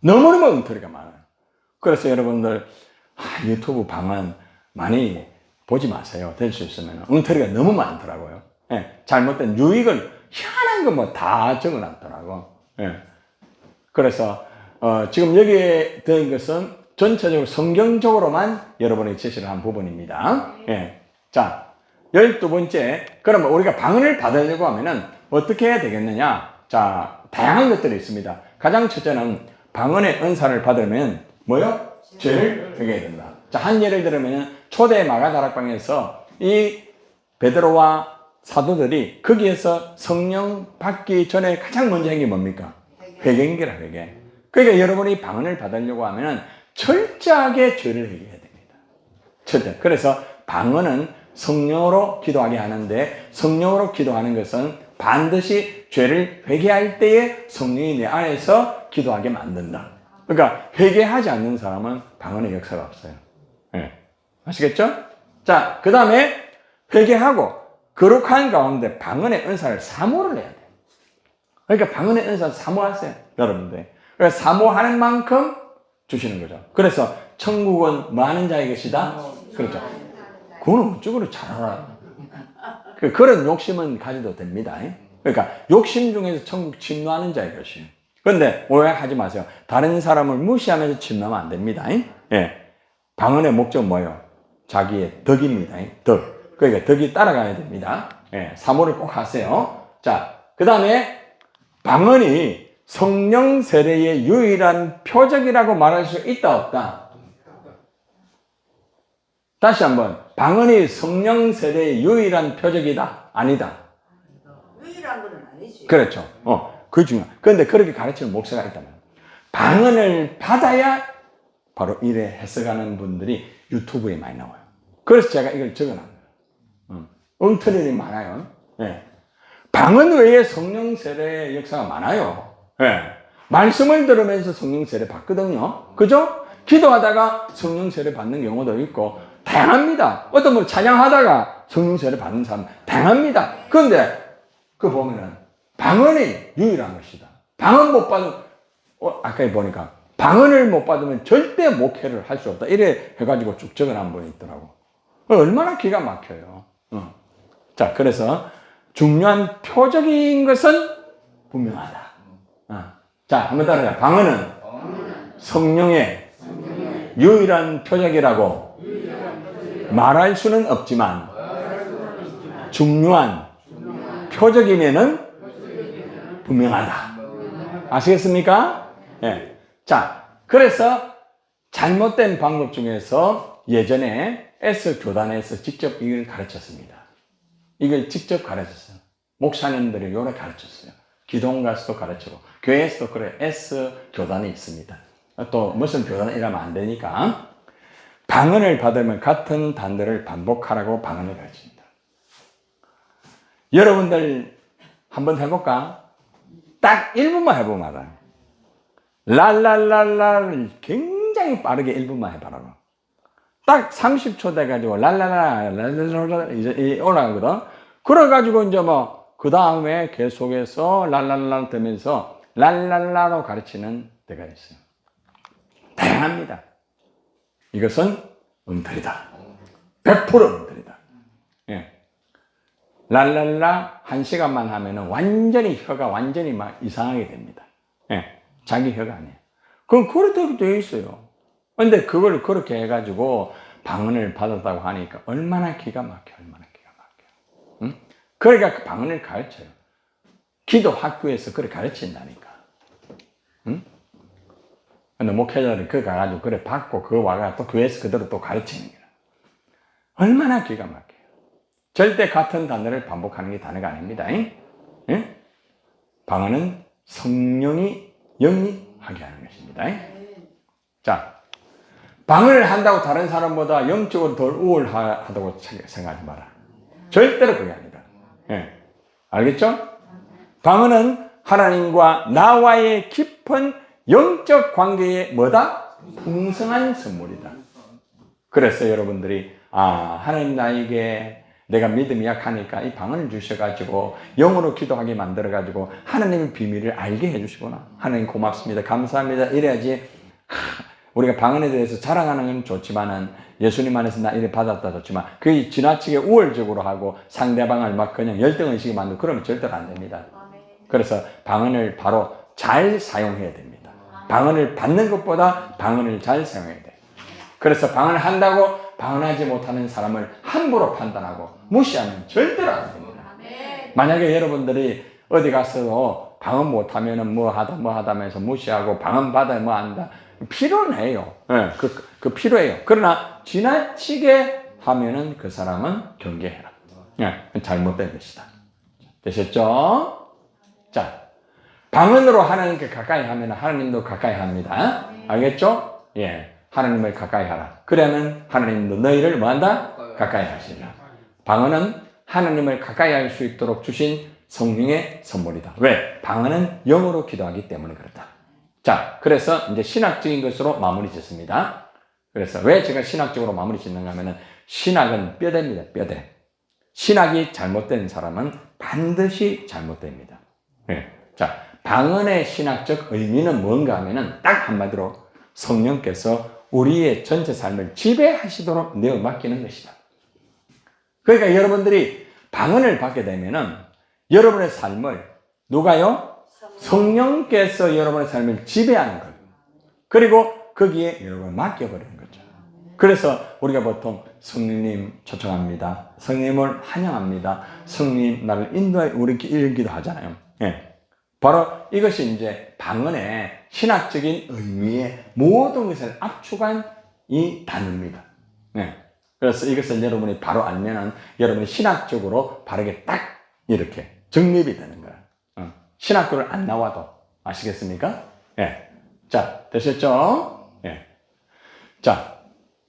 너무너무 엉터리가 많아요. 그래서 여러분들 유튜브 방언 많이 보지 마세요. 될 수 있으면. 엉터리가 너무 많더라고요. 예, 잘못된 유익을 희한한 거 뭐 다 적어놨더라고. 예. 그래서 지금 여기에 된 것은 전체적으로 성경적으로만 여러분이 제시를 한 부분입니다. 예. 자, 12번째. 그러면 우리가 방언을 받으려고 하면은 어떻게 해야 되겠느냐? 자, 다양한 것들이 있습니다. 가장 첫째는 방언의 은사를 받으면 뭐요? 죄를 회개해야 된다. 자, 한 예를 들면 초대 마가다락방에서 이 베드로와 사도들이 거기에서 성령 받기 전에 가장 먼저 한 게 뭡니까? 회개인기라, 회개. 그러니까 여러분이 방언을 받으려고 하면 철저하게 죄를 회개해야 됩니다. 철저히. 그래서 방언은 성령으로 기도하게 하는데 성령으로 기도하는 것은 반드시 죄를 회개할 때에 성령이 내 안에서 기도하게 만든다. 그러니까 회개하지 않는 사람은 방언의 역사가 없어요. 네. 아시겠죠? 자, 그 다음에 회개하고 거룩한 가운데 방언의 은사를 사모를 해야 돼요. 그러니까 방언의 은사를 사모하세요, 여러분들. 그러니까 사모하는 만큼 주시는 거죠. 그래서 천국은 뭐 하는 자의 것이다? 그렇죠. 그거는 어쩌고를 잘 알아요. 그런 욕심은 가져도 됩니다. 그러니까 욕심 중에서 천국 침노하는 자 이것이에요. 그런데 오해하지 마세요. 다른 사람을 무시하면서 침노하면 안 됩니다. 예. 방언의 목적은 뭐예요? 자기의 덕입니다. 덕. 그러니까 덕이 따라가야 됩니다. 예. 사모를 꼭 하세요. 자, 그 다음에 방언이 성령 세례의 유일한 표적이라고 말할 수 있다 없다? 다시 한번, 방언이 성령 세례의 유일한 표적이다? 아니다? 유일한 건 아니지. 그렇죠. 그 중요한. 그런데 그렇게 가르치는 목사가 있다면 방언을 받아야 바로 이래 해석하는 분들이 유튜브에 많이 나와요. 그래서 제가 이걸 적어놨어요. 엉터리들이 많아요. 예. 방언 외에 성령 세례의 역사가 많아요. 예. 말씀을 들으면서 성령 세례 받거든요. 그죠? 기도하다가 성령 세례 받는 경우도 있고 다양합니다. 어떤 분 찬양하다가 성령 세례 받는 사람 다양합니다. 그런데 그 보면은 방언이 유일한 것이다. 방언 못 받으면 아까 보니까 방언을 못 받으면 절대 목회를 할 수 없다. 이래 해가지고 쭉 적어놓은 분이 있더라고. 얼마나 기가 막혀요. 자, 그래서 중요한 표적인 것은 분명하다. 자, 한번 따라해요. 방언은 성령의 유일한 표적이라고 말할 수는 없지만 중요한 표적이면은 분명하다. 아시겠습니까? 예. 자, 그래서 잘못된 방법 중에서 예전에 S교단에서 직접 이걸 가르쳤습니다. 이걸 직접 가르쳤어요. 목사님들이 요래 가르쳤어요. 기도원가서도 가르치고 교회에서도 그래 S교단이 있습니다. 또 무슨 교단이라면 안 되니까 방언을 받으면 같은 단어를 반복하라고 방언을 가르칩니다. 여러분들 한번 해볼까? 딱 1분만 해보면 알아요. 랄랄랄라를 굉장히 빠르게 1분만 해봐라고. 딱 30초 돼가지고 랄랄라 이제 올라가거든. 그래가지고 이제 뭐 그 다음에 계속해서 랄랄라 되면서 랄랄라로 가르치는 데가 있어요. 다양합니다. 이것은 엉터리다. 100% 엉터리다. 예. 랄랄라 1시간만 하면은 완전히 혀가 완전히 막 이상하게 됩니다. 예. 자기 혀가 아니에요. 그럼 그렇다고 되어 있어요. 근데 그걸 그렇게 해가지고 방언을 받았다고 하니까 얼마나 기가 막혀, 얼마나 기가 막혀. 응? 그러니까 그 방언을 가르쳐요. 기도 학교에서 그렇게 가르친다니까. 응? 근데 목회자들이 그거 가가지고 그래 받고 그거 와가 또 교회에서 그대로 또 가르치는 거야. 얼마나 기가 막혀요. 절대 같은 단어를 반복하는 게 단어가 아닙니다. 응? 방언은 성령이 영이 하게 하는 것입니다. 자, 방언을 한다고 다른 사람보다 영적으로 덜 우월하다고 생각하지 마라. 절대로 그게 아니다. 예. 알겠죠? 방언은 하나님과 나와의 깊은 영적 관계의 뭐다? 풍성한 선물이다. 그래서 여러분들이 하나님 나에게 내가 믿음이 약하니까 이 방언을 주셔가지고 영으로 기도하게 만들어가지고 하나님의 비밀을 알게 해주시구나. 하나님 고맙습니다. 감사합니다. 이래야지 우리가 방언에 대해서 자랑하는 건 좋지만은 예수님 안에서 나 이래 받았다 좋지만 그게 지나치게 우월적으로 하고 상대방을 막 그냥 열등의식에 만들고 그러면 절대로 안 됩니다. 그래서 방언을 바로 잘 사용해야 됩니다. 방언을 받는 것보다 방언을 잘 사용해야 돼요. 그래서 방언을 한다고 방언하지 못하는 사람을 함부로 판단하고 무시하면 절대로 안 됩니다. 만약에 여러분들이 어디 가서도 방언 못하면은 뭐 하다면서 무시하고 방언 받아 뭐 한다. 필요는 해요. 네, 그 필요해요. 그러나 지나치게 하면은 그 사람은 경계해라. 네, 잘못된 것이다. 되셨죠? 자, 방언으로 하나님께 가까이 하면 하나님도 가까이 합니다. 알겠죠? 예. 하나님을 가까이 하라. 그러면 하나님도 너희를 뭐한다? 가까이 하시라. 방언은 하나님을 가까이 할 수 있도록 주신 성령의 선물이다. 왜? 방언은 영으로 기도하기 때문에 그렇다. 자, 그래서 이제 신학적인 것으로 마무리 짓습니다. 그래서 왜 제가 신학적으로 마무리 짓는가 하면은 신학은 뼈대입니다. 뼈대. 신학이 잘못된 사람은 반드시 잘못됩니다. 네. 자, 방언의 신학적 의미는 뭔가 하면은 딱 한마디로 성령께서 우리의 전체 삶을 지배하시도록 내어 맡기는 것이다. 그러니까 여러분들이 방언을 받게 되면은 여러분의 삶을 누가요? 성령께서 여러분의 삶을 지배하는 거예요. 그리고 거기에 여러분을 맡겨버리는 거죠. 그래서 우리가 보통 성령님 초청합니다. 성령님을 환영합니다. 성령님 나를 인도해 우리 이런 기도 하잖아요. 예. 바로 이것이 이제 방언의 신학적인 의미의 모든 것을 압축한 이 단어입니다. 예. 그래서 이것을 여러분이 바로 알면은 여러분이 신학적으로 바르게 딱 이렇게 정립이 되는 거예요. 신학교를 안 나와도 아시겠습니까? 예. 자, 되셨죠? 예. 자,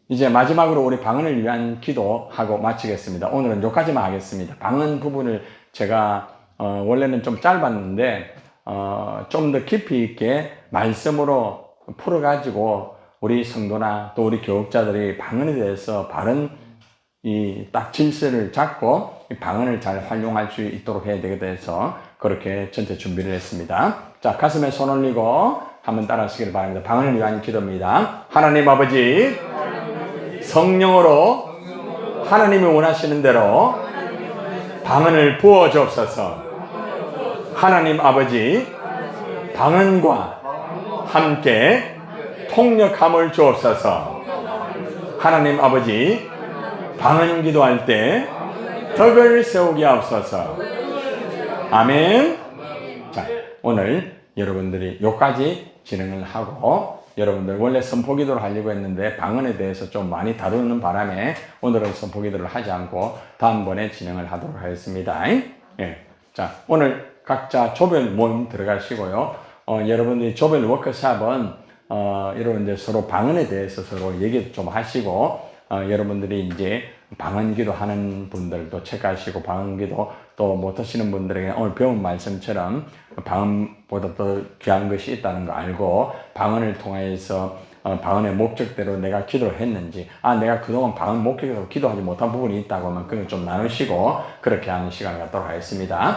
이제 마지막으로 우리 방언을 위한 기도하고 마치겠습니다. 오늘은 여기까지만 하겠습니다. 방언 부분을 제가 원래는 좀 짧았는데 좀 더 깊이 있게 말씀으로 풀어가지고 우리 성도나 또 우리 교육자들이 방언에 대해서 바른 이 딱 질서를 잡고 이 방언을 잘 활용할 수 있도록 해야 되게 돼서 그렇게 전체 준비를 했습니다. 자, 가슴에 손 올리고 한번 따라 하시길 바랍니다. 방언을 위한 기도입니다. 하나님 아버지, 성령으로 하나님이 원하시는 대로 방언을 부어 주옵소서. 하나님 아버지, 방언과 함께 통역함을 주옵소서. 하나님 아버지, 방언 기도할 때 덕을 세우게 하옵소서. 아멘. 자, 오늘 여러분들이 여기까지 진행을 하고 여러분들 원래 선포기도를 하려고 했는데 방언에 대해서 좀 많이 다루는 바람에 오늘은 선포기도를 하지 않고 다음번에 진행을 하도록 하겠습니다. 예. 자, 오늘 각자 조별 모임 들어가시고요. 여러분들이 조별 워크숍은 여러분들 서로 방언에 대해서 서로 얘기도 좀 하시고 여러분들이 이제 방언기도 하는 분들도 체크하시고 방언기도 또 못하시는 분들에게 오늘 배운 말씀처럼 방언보다 더 귀한 것이 있다는 거 알고 방언을 통해서 방언의 목적대로 내가 기도를 했는지 내가 그동안 방언 목적으로 기도하지 못한 부분이 있다고 하면 그걸 좀 나누시고 그렇게 하는 시간을 갖도록 하겠습니다.